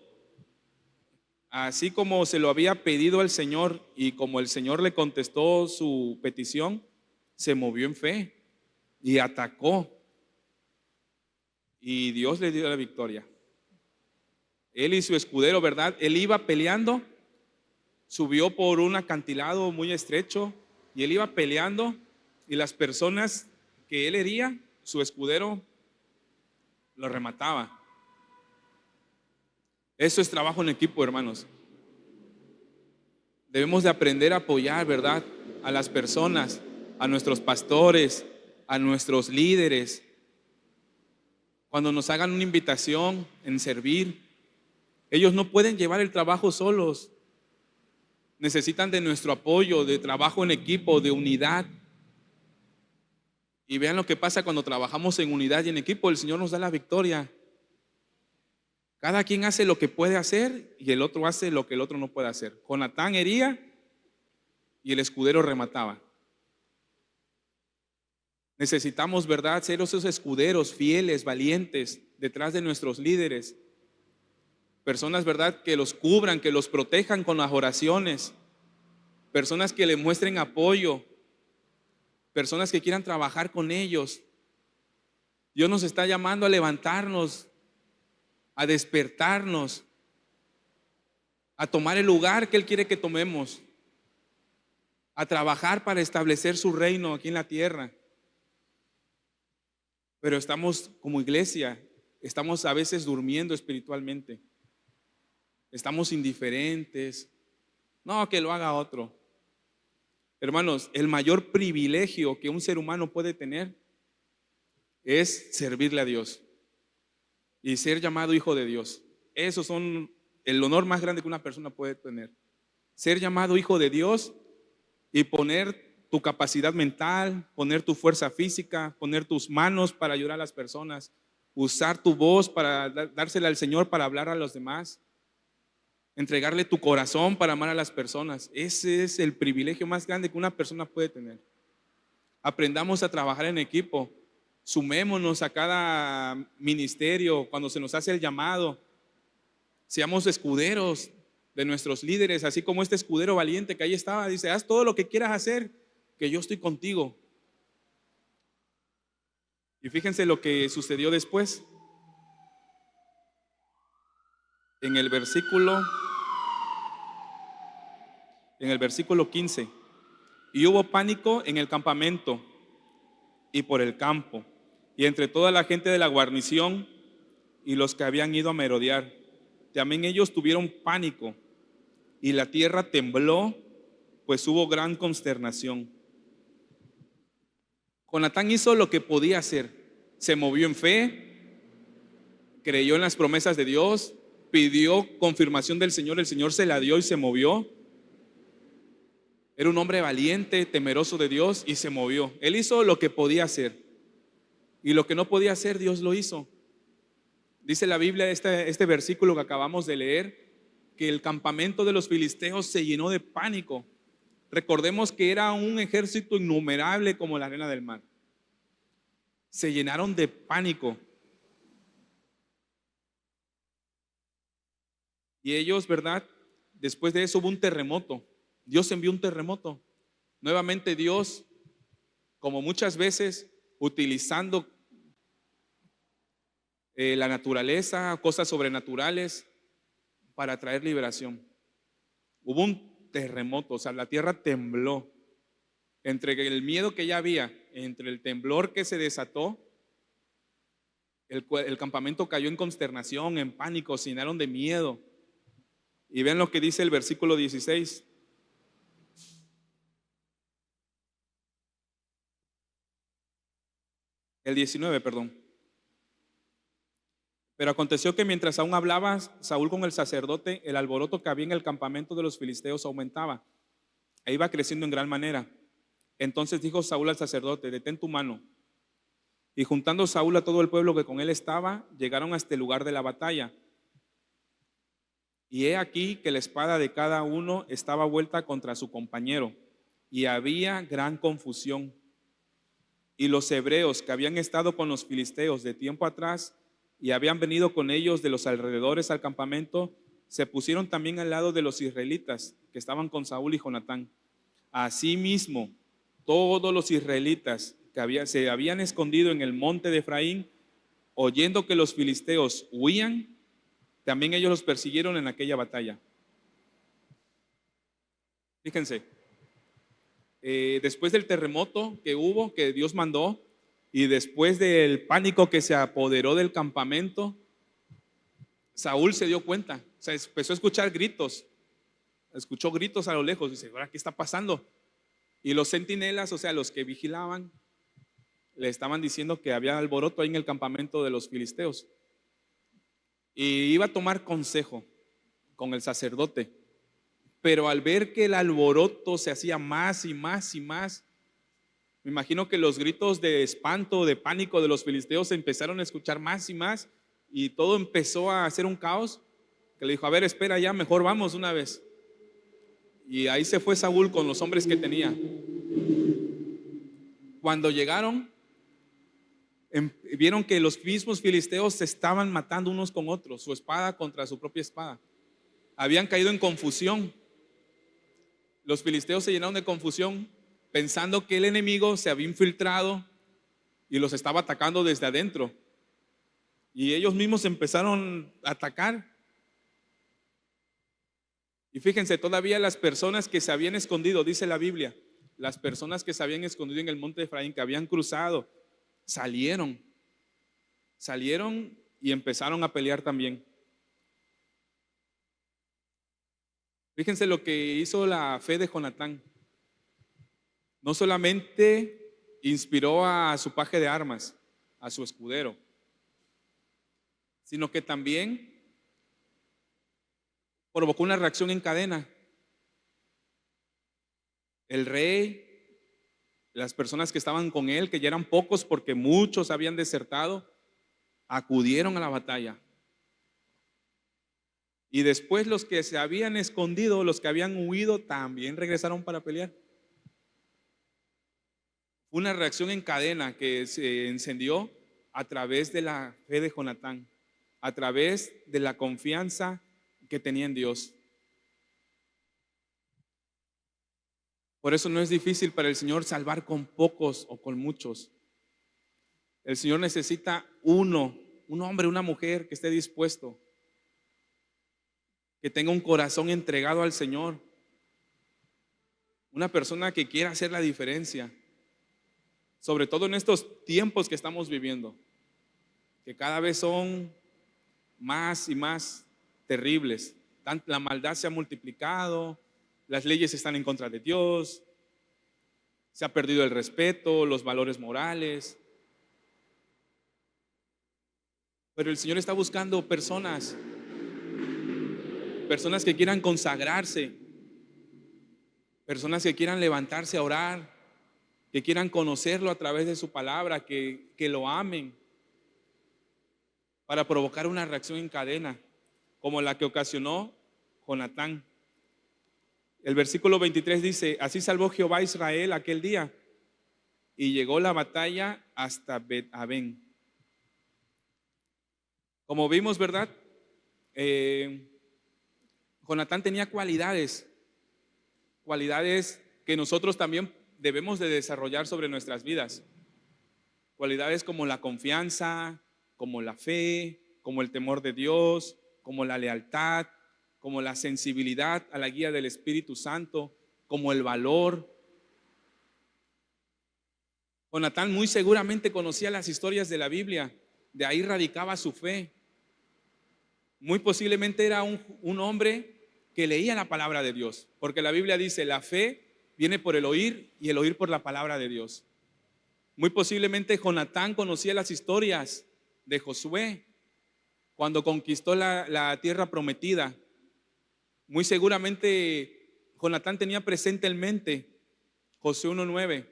Así como se lo había pedido al Señor y como el Señor le contestó su petición, se movió en fe y atacó, y Dios le dio la victoria. Él y su escudero, ¿verdad?, él iba peleando, subió por un acantilado muy estrecho y él iba peleando, y las personas que él hería, su escudero lo remataba. Eso es trabajo en equipo, hermanos. Debemos de aprender a apoyar, ¿verdad?, a las personas, a nuestros pastores, a nuestros líderes. Cuando nos hagan una invitación en servir, ellos no pueden llevar el trabajo solos. Necesitan de nuestro apoyo, de trabajo en equipo, de unidad. Y vean lo que pasa cuando trabajamos en unidad y en equipo: el Señor nos da la victoria. Cada quien hace lo que puede hacer y el otro hace lo que el otro no puede hacer. Jonatán hería y el escudero remataba. Necesitamos, ¿verdad?, ser esos escuderos fieles, valientes, detrás de nuestros líderes. Personas, ¿verdad?, que los cubran, que los protejan con las oraciones. Personas que le muestren apoyo. personas que quieran trabajar con ellos. Dios nos está llamando a levantarnos, a despertarnos, a tomar el lugar que Él quiere que tomemos, a trabajar para establecer su reino aquí en la tierra. Pero estamos como iglesia, estamos a veces durmiendo espiritualmente, estamos indiferentes. No, que lo haga otro. Hermanos, el mayor privilegio que un ser humano puede tener es servirle a Dios y ser llamado hijo de Dios. Esos son el honor más grande que una persona puede tener. Ser llamado hijo de Dios y poner tu capacidad mental, poner tu fuerza física, poner tus manos para ayudar a las personas, usar tu voz para dársela al Señor para hablar a los demás, entregarle tu corazón para amar a las personas. Ese es el privilegio más grande que una persona puede tener. Aprendamos a trabajar en equipo, sumémonos a cada ministerio cuando se nos hace el llamado, seamos escuderos de nuestros líderes, así como este escudero valiente que ahí estaba, dice: haz todo lo que quieras hacer, que yo estoy contigo. Y fíjense lo que sucedió después. En el versículo 15. Y hubo pánico en el campamento y por el campo, y entre toda la gente de la guarnición y los que habían ido a merodear. También ellos tuvieron pánico, y la tierra tembló, pues hubo gran consternación. Jonatán hizo lo que podía hacer. Se movió en fe, creyó en las promesas de Dios, pidió confirmación del Señor, el Señor se la dio y se movió. Era un hombre valiente, temeroso de Dios, y se movió. Él hizo lo que podía hacer, y lo que no podía hacer, Dios lo hizo. Dice la Biblia, este versículo que acabamos de leer, que el campamento de los filisteos se llenó de pánico. Recordemos que era un ejército innumerable como la arena del mar. Se llenaron de pánico. Y ellos, ¿verdad? Después de eso hubo un terremoto. Dios envió un terremoto. Nuevamente Dios, como muchas veces, utilizando la naturaleza, cosas sobrenaturales, para traer liberación. Hubo un terremoto, o sea, la tierra tembló. Entre el miedo que ya había, entre el temblor que se desató, el campamento cayó en consternación, en pánico, se llenaron de miedo. Y vean lo que dice el versículo 16. El 19, perdón. Pero aconteció que mientras aún hablaba Saúl con el sacerdote, el alboroto que había en el campamento de los filisteos aumentaba e iba creciendo en gran manera. Entonces dijo Saúl al sacerdote: detén tu mano. Y juntando Saúl a todo el pueblo que con él estaba, llegaron hasta el lugar de la batalla. Y he aquí que la espada de cada uno estaba vuelta contra su compañero, y había gran confusión. Y los hebreos que habían estado con los filisteos de tiempo atrás y habían venido con ellos de los alrededores al campamento, se pusieron también al lado de los israelitas que estaban con Saúl y Jonatán. Asimismo, todos los israelitas que se habían escondido en el monte de Efraín, oyendo que los filisteos huían, también ellos los persiguieron en aquella batalla. Fíjense, después del terremoto que hubo, que Dios mandó, y después del pánico que se apoderó del campamento, Saúl se dio cuenta, o sea, empezó a escuchar gritos, escuchó gritos a lo lejos, dice: ¿ahora qué está pasando? Y los centinelas, o sea, los que vigilaban, le estaban diciendo que había alboroto ahí en el campamento de los filisteos. Y iba a tomar consejo con el sacerdote, pero al ver que el alboroto se hacía más y más y más, me imagino que los gritos de espanto, de pánico de los filisteos se empezaron a escuchar más y más, y todo empezó a hacer un caos, que le dijo: a ver, espera ya, mejor vamos una vez. Y ahí se fue Saúl con los hombres que tenía. Cuando llegaron, vieron que los mismos filisteos se estaban matando unos con otros, su espada contra su propia espada. Habían caído en confusión. Los filisteos se llenaron de confusión pensando que el enemigo se había infiltrado y los estaba atacando desde adentro. Y ellos mismos empezaron a atacar. Y fíjense, todavía las personas que se habían escondido, dice la Biblia, las personas que se habían escondido en el monte de Efraín, que habían cruzado, salieron y empezaron a pelear también. Fíjense lo que hizo la fe de Jonatán. No solamente inspiró a su paje de armas, a su escudero, sino que también provocó una reacción en cadena. El rey, las personas que estaban con él, que ya eran pocos porque muchos habían desertado, acudieron a la batalla. Y después los que se habían escondido, los que habían huido, también regresaron para pelear. Fue una reacción en cadena que se encendió a través de la fe de Jonatán, a través de la confianza que tenía en Dios. Por eso no es difícil para el Señor salvar con pocos o con muchos. El Señor necesita un hombre, una mujer que esté dispuesto, que tenga un corazón entregado al Señor, una persona que quiera hacer la diferencia, sobre todo en estos tiempos que estamos viviendo, que cada vez son más y más terribles. La maldad se ha multiplicado, las leyes están en contra de Dios, se ha perdido el respeto, los valores morales. Pero el Señor está buscando personas que quieran consagrarse, personas que quieran levantarse a orar, que quieran conocerlo a través de su palabra, que lo amen, para provocar una reacción en cadena, como la que ocasionó Jonatán. El versículo 23 dice: así salvó Jehová a Israel aquel día, y llegó la batalla hasta Bet-Aven. Como vimos, ¿verdad? Jonatán tenía cualidades que nosotros también debemos de desarrollar sobre nuestras vidas. Cualidades como la confianza, como la fe, como el temor de Dios, como la lealtad, como la sensibilidad a la guía del Espíritu Santo, como el valor. Jonatán muy seguramente conocía las historias de la Biblia, de ahí radicaba su fe. Muy posiblemente era un hombre que leía la palabra de Dios, porque la Biblia dice: la fe viene por el oír y el oír por la palabra de Dios. Muy posiblemente Jonatán conocía las historias de Josué cuando conquistó la tierra prometida. Muy seguramente Jonatán tenía presente en mente Josué 1:9.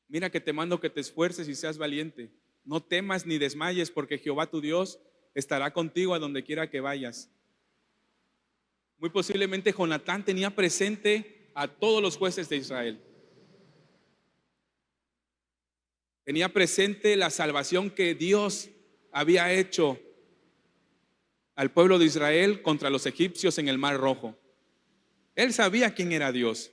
Mira que te mando que te esfuerces y seas valiente. No temas ni desmayes, porque Jehová tu Dios estará contigo a donde quiera que vayas. Muy posiblemente Jonatán tenía presente a todos los jueces de Israel. Tenía presente la salvación que Dios había hecho al pueblo de Israel contra los egipcios en el Mar Rojo. Él sabía quién era Dios.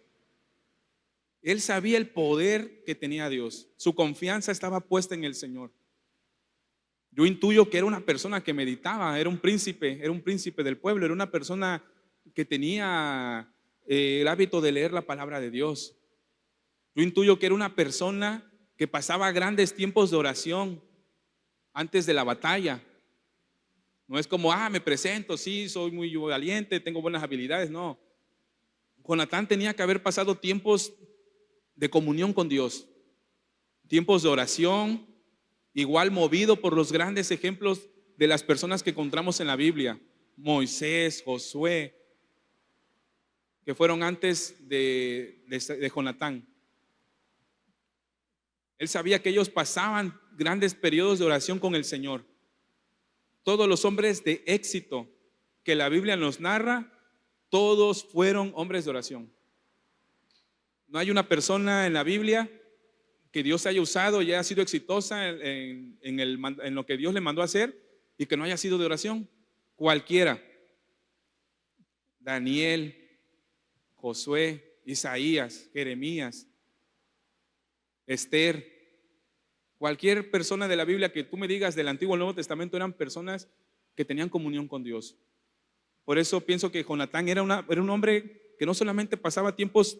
Él sabía el poder que tenía Dios. Su confianza estaba puesta en el Señor. Yo intuyo que era una persona que meditaba, era un príncipe del pueblo, era una persona que tenía el hábito de leer la palabra de Dios. Yo intuyo que era una persona que pasaba grandes tiempos de oración antes de la batalla. No es como: me presento, sí, soy muy valiente, tengo buenas habilidades. No. Jonatán tenía que haber pasado tiempos de comunión con Dios, tiempos de oración, igual movido por los grandes ejemplos de las personas que encontramos en la Biblia: Moisés, Josué, que fueron antes de Jonatán. Él sabía que ellos pasaban grandes periodos de oración con el Señor. Todos los hombres de éxito que la Biblia nos narra, todos fueron hombres de oración. No hay una persona en la Biblia que Dios haya usado y haya sido exitosa en lo que Dios le mandó a hacer y que no haya sido de oración. Cualquiera. Daniel, Josué, Isaías, Jeremías, Esther. Cualquier persona de la Biblia que tú me digas del Antiguo o Nuevo Testamento eran personas que tenían comunión con Dios. Por eso pienso que Jonatán era un hombre que no solamente pasaba tiempos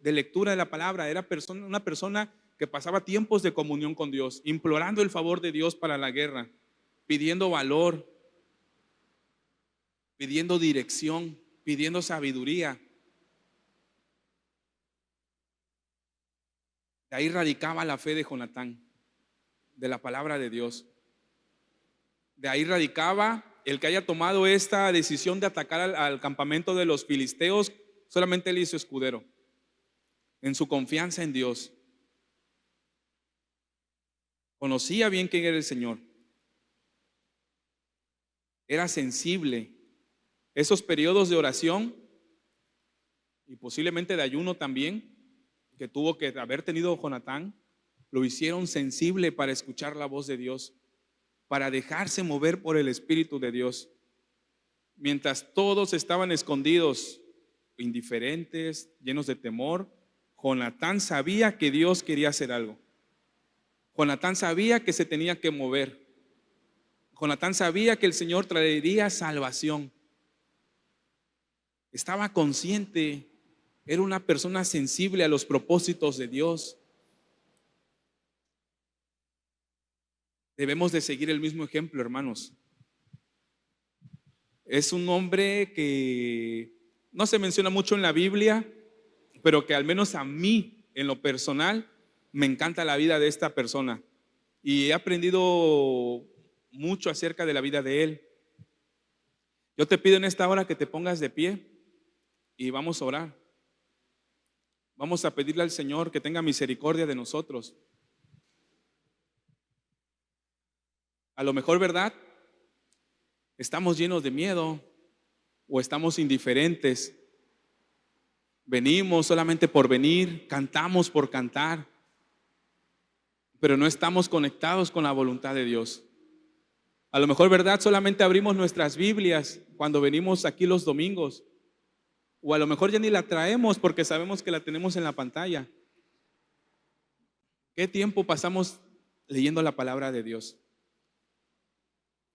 de lectura de la palabra, era una persona que pasaba tiempos de comunión con Dios, implorando el favor de Dios para la guerra, pidiendo valor, pidiendo dirección, pidiendo sabiduría. De ahí radicaba la fe de Jonatán, de la palabra de Dios. De ahí radicaba el que haya tomado esta decisión de atacar al campamento de los filisteos. Solamente él hizo escudero en su confianza en Dios. Conocía bien quién era el Señor. Era sensible. Esos periodos de oración y posiblemente de ayuno también que tuvo que haber tenido Jonatán, lo hicieron sensible para escuchar la voz de Dios, para dejarse mover por el Espíritu de Dios. Mientras todos estaban escondidos, indiferentes, llenos de temor, Jonatán sabía que Dios quería hacer algo. Jonatán sabía que se tenía que mover. Jonatán sabía que el Señor traería salvación. Estaba consciente, era una persona sensible a los propósitos de Dios. Debemos de seguir el mismo ejemplo, hermanos. Es un hombre que no se menciona mucho en la Biblia, pero que al menos a mí, en lo personal, me encanta la vida de esta persona. Y he aprendido mucho acerca de la vida de él. Yo te pido en esta hora que te pongas de pie y vamos a orar. Vamos a pedirle al Señor que tenga misericordia de nosotros. A lo mejor, ¿verdad? Estamos llenos de miedo o estamos indiferentes. Venimos solamente por venir, cantamos por cantar, pero no estamos conectados con la voluntad de Dios. A lo mejor, ¿verdad? Solamente abrimos nuestras Biblias cuando venimos aquí los domingos. O a lo mejor ya ni la traemos porque sabemos que la tenemos en la pantalla. ¿Qué tiempo pasamos leyendo la palabra de Dios?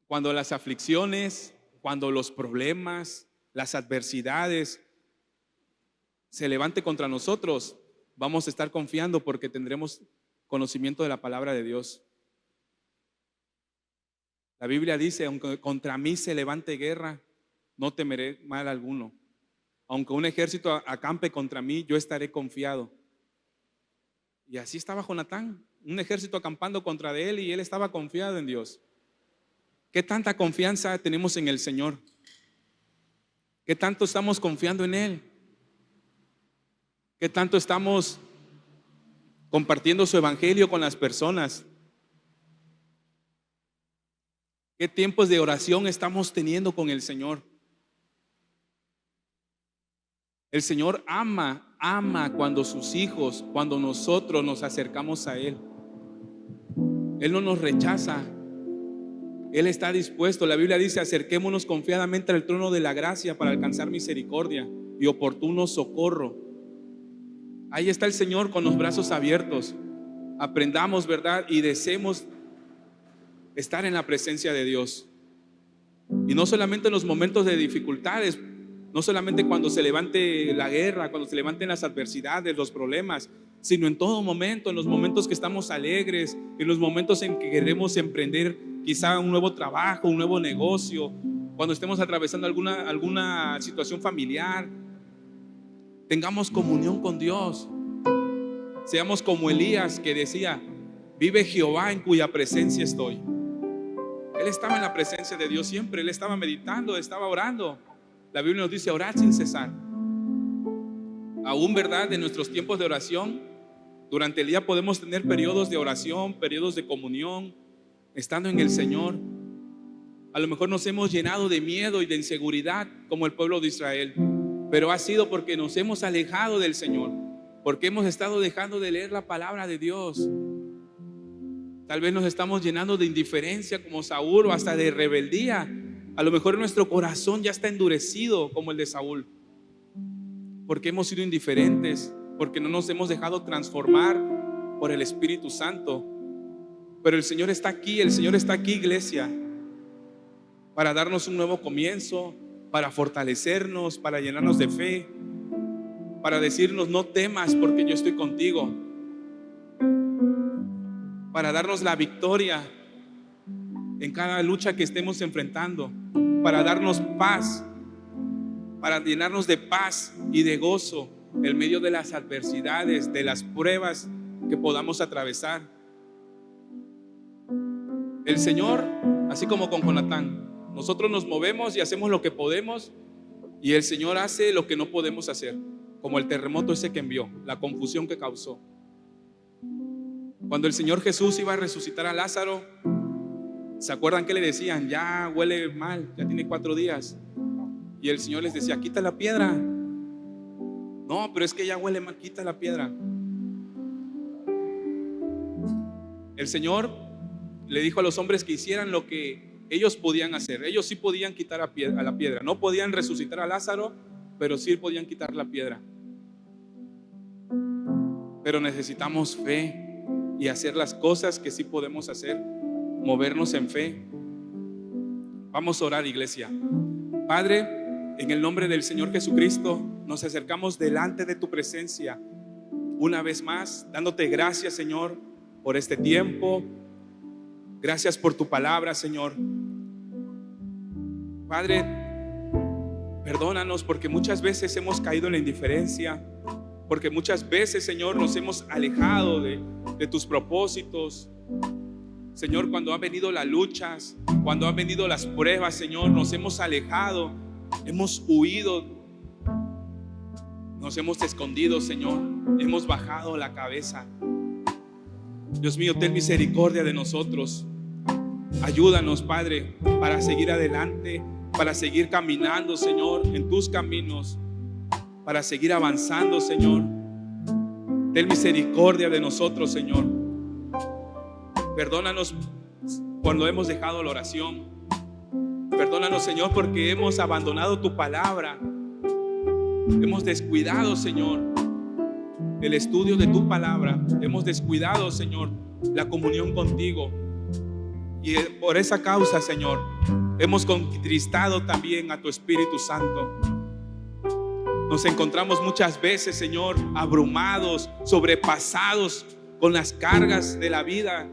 Cuando las aflicciones, cuando los problemas, las adversidades se levante contra nosotros, vamos a estar confiando porque tendremos conocimiento de la palabra de Dios. La Biblia dice, aunque contra mí se levante guerra, no temeré mal alguno. Aunque un ejército acampe contra mí, yo estaré confiado. Y así estaba Jonatán, un ejército acampando contra de él y él estaba confiado en Dios. ¿Qué tanta confianza tenemos en el Señor? ¿Qué tanto estamos confiando en Él? ¿Qué tanto estamos compartiendo su evangelio con las personas? ¿Qué tiempos de oración estamos teniendo con el Señor? El Señor ama cuando sus hijos, cuando nosotros nos acercamos a Él. Él no nos rechaza. Él está dispuesto. La Biblia dice, acerquémonos confiadamente al trono de la gracia para alcanzar misericordia y oportuno socorro. Ahí está el Señor con los brazos abiertos. Aprendamos, ¿verdad? Y deseemos estar en la presencia de Dios. Y no solamente en los momentos de dificultades, no solamente cuando se levante la guerra, cuando se levanten las adversidades, los problemas, sino en todo momento, en los momentos que estamos alegres, en los momentos en que queremos emprender quizá un nuevo trabajo, un nuevo negocio, cuando estemos atravesando alguna situación familiar. Tengamos comunión con Dios. Seamos como Elías, que decía, vive Jehová en cuya presencia estoy. Él estaba en la presencia de Dios siempre. Él estaba meditando, estaba orando. La Biblia nos dice orar sin cesar. Aún, ¿verdad? En nuestros tiempos de oración, durante el día podemos tener periodos de oración, periodos de comunión, estando en el Señor. A lo mejor nos hemos llenado de miedo y de inseguridad como el pueblo de Israel, pero ha sido porque nos hemos alejado del Señor, porque hemos estado dejando de leer la palabra de Dios. Tal vez nos estamos llenando de indiferencia como Saúl o hasta de rebeldía. A lo mejor nuestro corazón ya está endurecido como el de Saúl, porque hemos sido indiferentes, porque no nos hemos dejado transformar por el Espíritu Santo. Pero el Señor está aquí, iglesia, para darnos un nuevo comienzo, para fortalecernos, para llenarnos de fe, para decirnos: no temas porque yo estoy contigo, para darnos la victoria en cada lucha que estemos enfrentando, para darnos paz, para llenarnos de paz y de gozo en medio de las adversidades, de las pruebas que podamos atravesar. El Señor, así como con Jonatán, nosotros nos movemos y hacemos lo que podemos, y el Señor hace lo que no podemos hacer, como el terremoto ese que envió, la confusión que causó. Cuando el Señor Jesús iba a resucitar a Lázaro, ¿se acuerdan que le decían? Ya huele mal, ya tiene 4 días. Y el Señor les decía: quita la piedra. No, pero es que ya huele mal, quita la piedra. El Señor le dijo a los hombres que hicieran lo que ellos podían hacer. Ellos sí podían quitar a la piedra. No podían resucitar a Lázaro, pero sí podían quitar la piedra. Pero necesitamos fe y hacer las cosas que sí podemos hacer, movernos en fe. Vamos a orar, iglesia. Padre, en el nombre del Señor Jesucristo, nos acercamos delante de tu presencia una vez más, dándote gracias, Señor, por este tiempo. Gracias por tu palabra, Señor. Padre, perdónanos porque muchas veces hemos caído en la indiferencia, porque muchas veces, Señor, nos hemos alejado de tus propósitos. Señor, cuando han venido las luchas, cuando han venido las pruebas, Señor, nos hemos alejado, hemos huido, nos hemos escondido, Señor, hemos bajado la cabeza. Dios mío, ten misericordia de nosotros. Ayúdanos, Padre, para seguir adelante, para seguir caminando, Señor, en tus caminos, para seguir avanzando, Señor. Ten misericordia de nosotros, Señor. Perdónanos cuando hemos dejado la oración. Perdónanos, Señor, porque hemos abandonado tu palabra. Hemos descuidado, Señor, el estudio de tu palabra. Hemos descuidado, Señor, la comunión contigo. Y por esa causa, Señor, hemos contristado también a tu Espíritu Santo. Nos encontramos muchas veces, Señor, abrumados, sobrepasados con las cargas de la vida,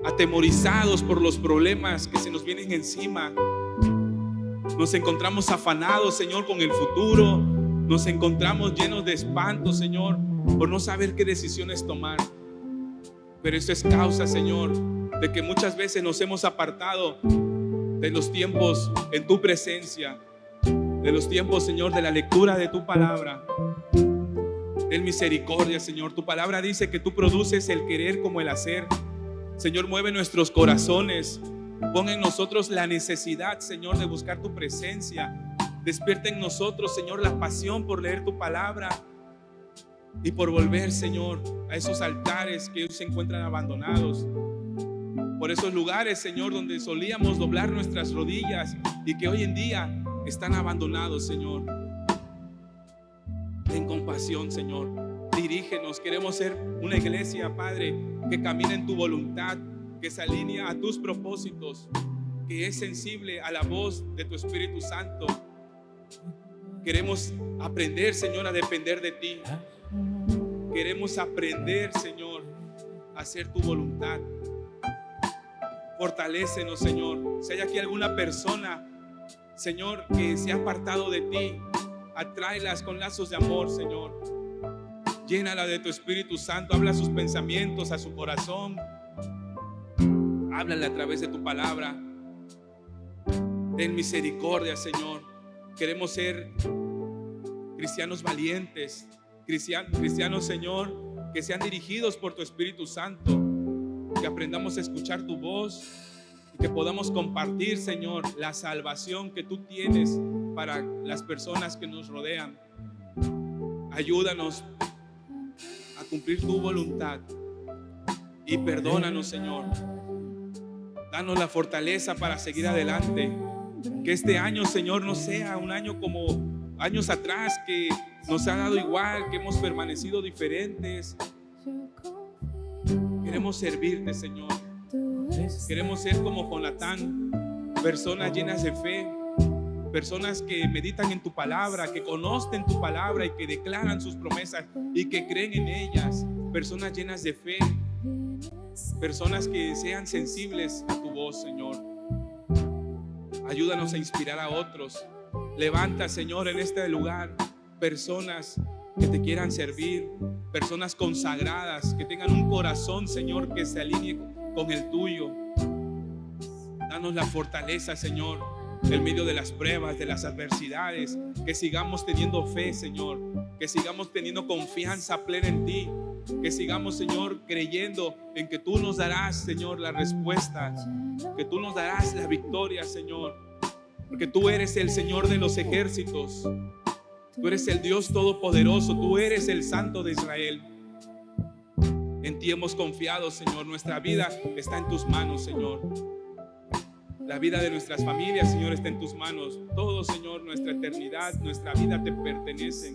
atemorizados por los problemas que se nos vienen encima. Nos encontramos afanados, Señor, con el futuro. Nos encontramos llenos de espanto, Señor, por no saber qué decisiones tomar. Pero eso es causa, Señor, de que muchas veces nos hemos apartado de los tiempos en tu presencia, de los tiempos, Señor, de la lectura de tu palabra. Ten misericordia, Señor. Tu palabra dice que tú produces el querer como el hacer. Señor, mueve nuestros corazones. Pon en nosotros la necesidad, Señor, de buscar tu presencia. Despierta en nosotros, Señor, la pasión por leer tu palabra y por volver, Señor, a esos altares que hoy se encuentran abandonados. Por esos lugares, Señor, donde solíamos doblar nuestras rodillas y que hoy en día están abandonados, Señor. Ten compasión, Señor. Dirígenos. Queremos ser una iglesia, Padre, que camina en tu voluntad, que se alinea a tus propósitos, que es sensible a la voz de tu Espíritu Santo. Queremos aprender, Señor, a depender de ti. Queremos aprender, Señor, a hacer tu voluntad. Fortalécenos, Señor. Si hay aquí alguna persona, Señor, que se ha apartado de ti, atráelas con lazos de amor, Señor. Llénala de tu Espíritu Santo. Habla sus pensamientos a su corazón. Háblale a través de tu palabra. Ten misericordia, Señor. Queremos ser cristianos valientes, cristianos, Señor, que sean dirigidos por tu Espíritu Santo, que aprendamos a escuchar tu voz y que podamos compartir, Señor, la salvación que tú tienes para las personas que nos rodean. Ayúdanos a cumplir tu voluntad y perdónanos, Señor. Danos la fortaleza para seguir adelante. Que este año, Señor, no sea un año como años atrás que nos ha dado igual, que hemos permanecido diferentes. Queremos servirte, Señor. Queremos ser como Jonatán, personas llenas de fe, personas que meditan en tu palabra, que conocen tu palabra y que declaran sus promesas y que creen en ellas. Personas llenas de fe, personas que sean sensibles a tu voz, Señor. Ayúdanos a inspirar a otros. Levanta, Señor, en este lugar personas que te quieran servir, personas consagradas, que tengan un corazón, Señor, que se alinee con el tuyo. Danos la fortaleza, Señor, en medio de las pruebas, de las adversidades, que sigamos teniendo fe, Señor, que sigamos teniendo confianza plena en ti, que sigamos, Señor, creyendo en que tú nos darás, Señor, la respuesta, que tú nos darás la victoria, Señor, porque tú eres el Señor de los ejércitos, tú eres el Dios todopoderoso, tú eres el Santo de Israel. En ti hemos confiado, Señor. Nuestra vida está en tus manos, Señor. La vida de nuestras familias, Señor, está en tus manos. Todo, Señor, nuestra eternidad, nuestra vida te pertenecen.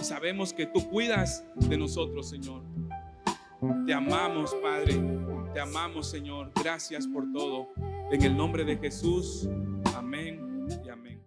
Y sabemos que tú cuidas de nosotros, Señor. Te amamos, Padre. Te amamos, Señor. Gracias por todo. En el nombre de Jesús. Amén y amén.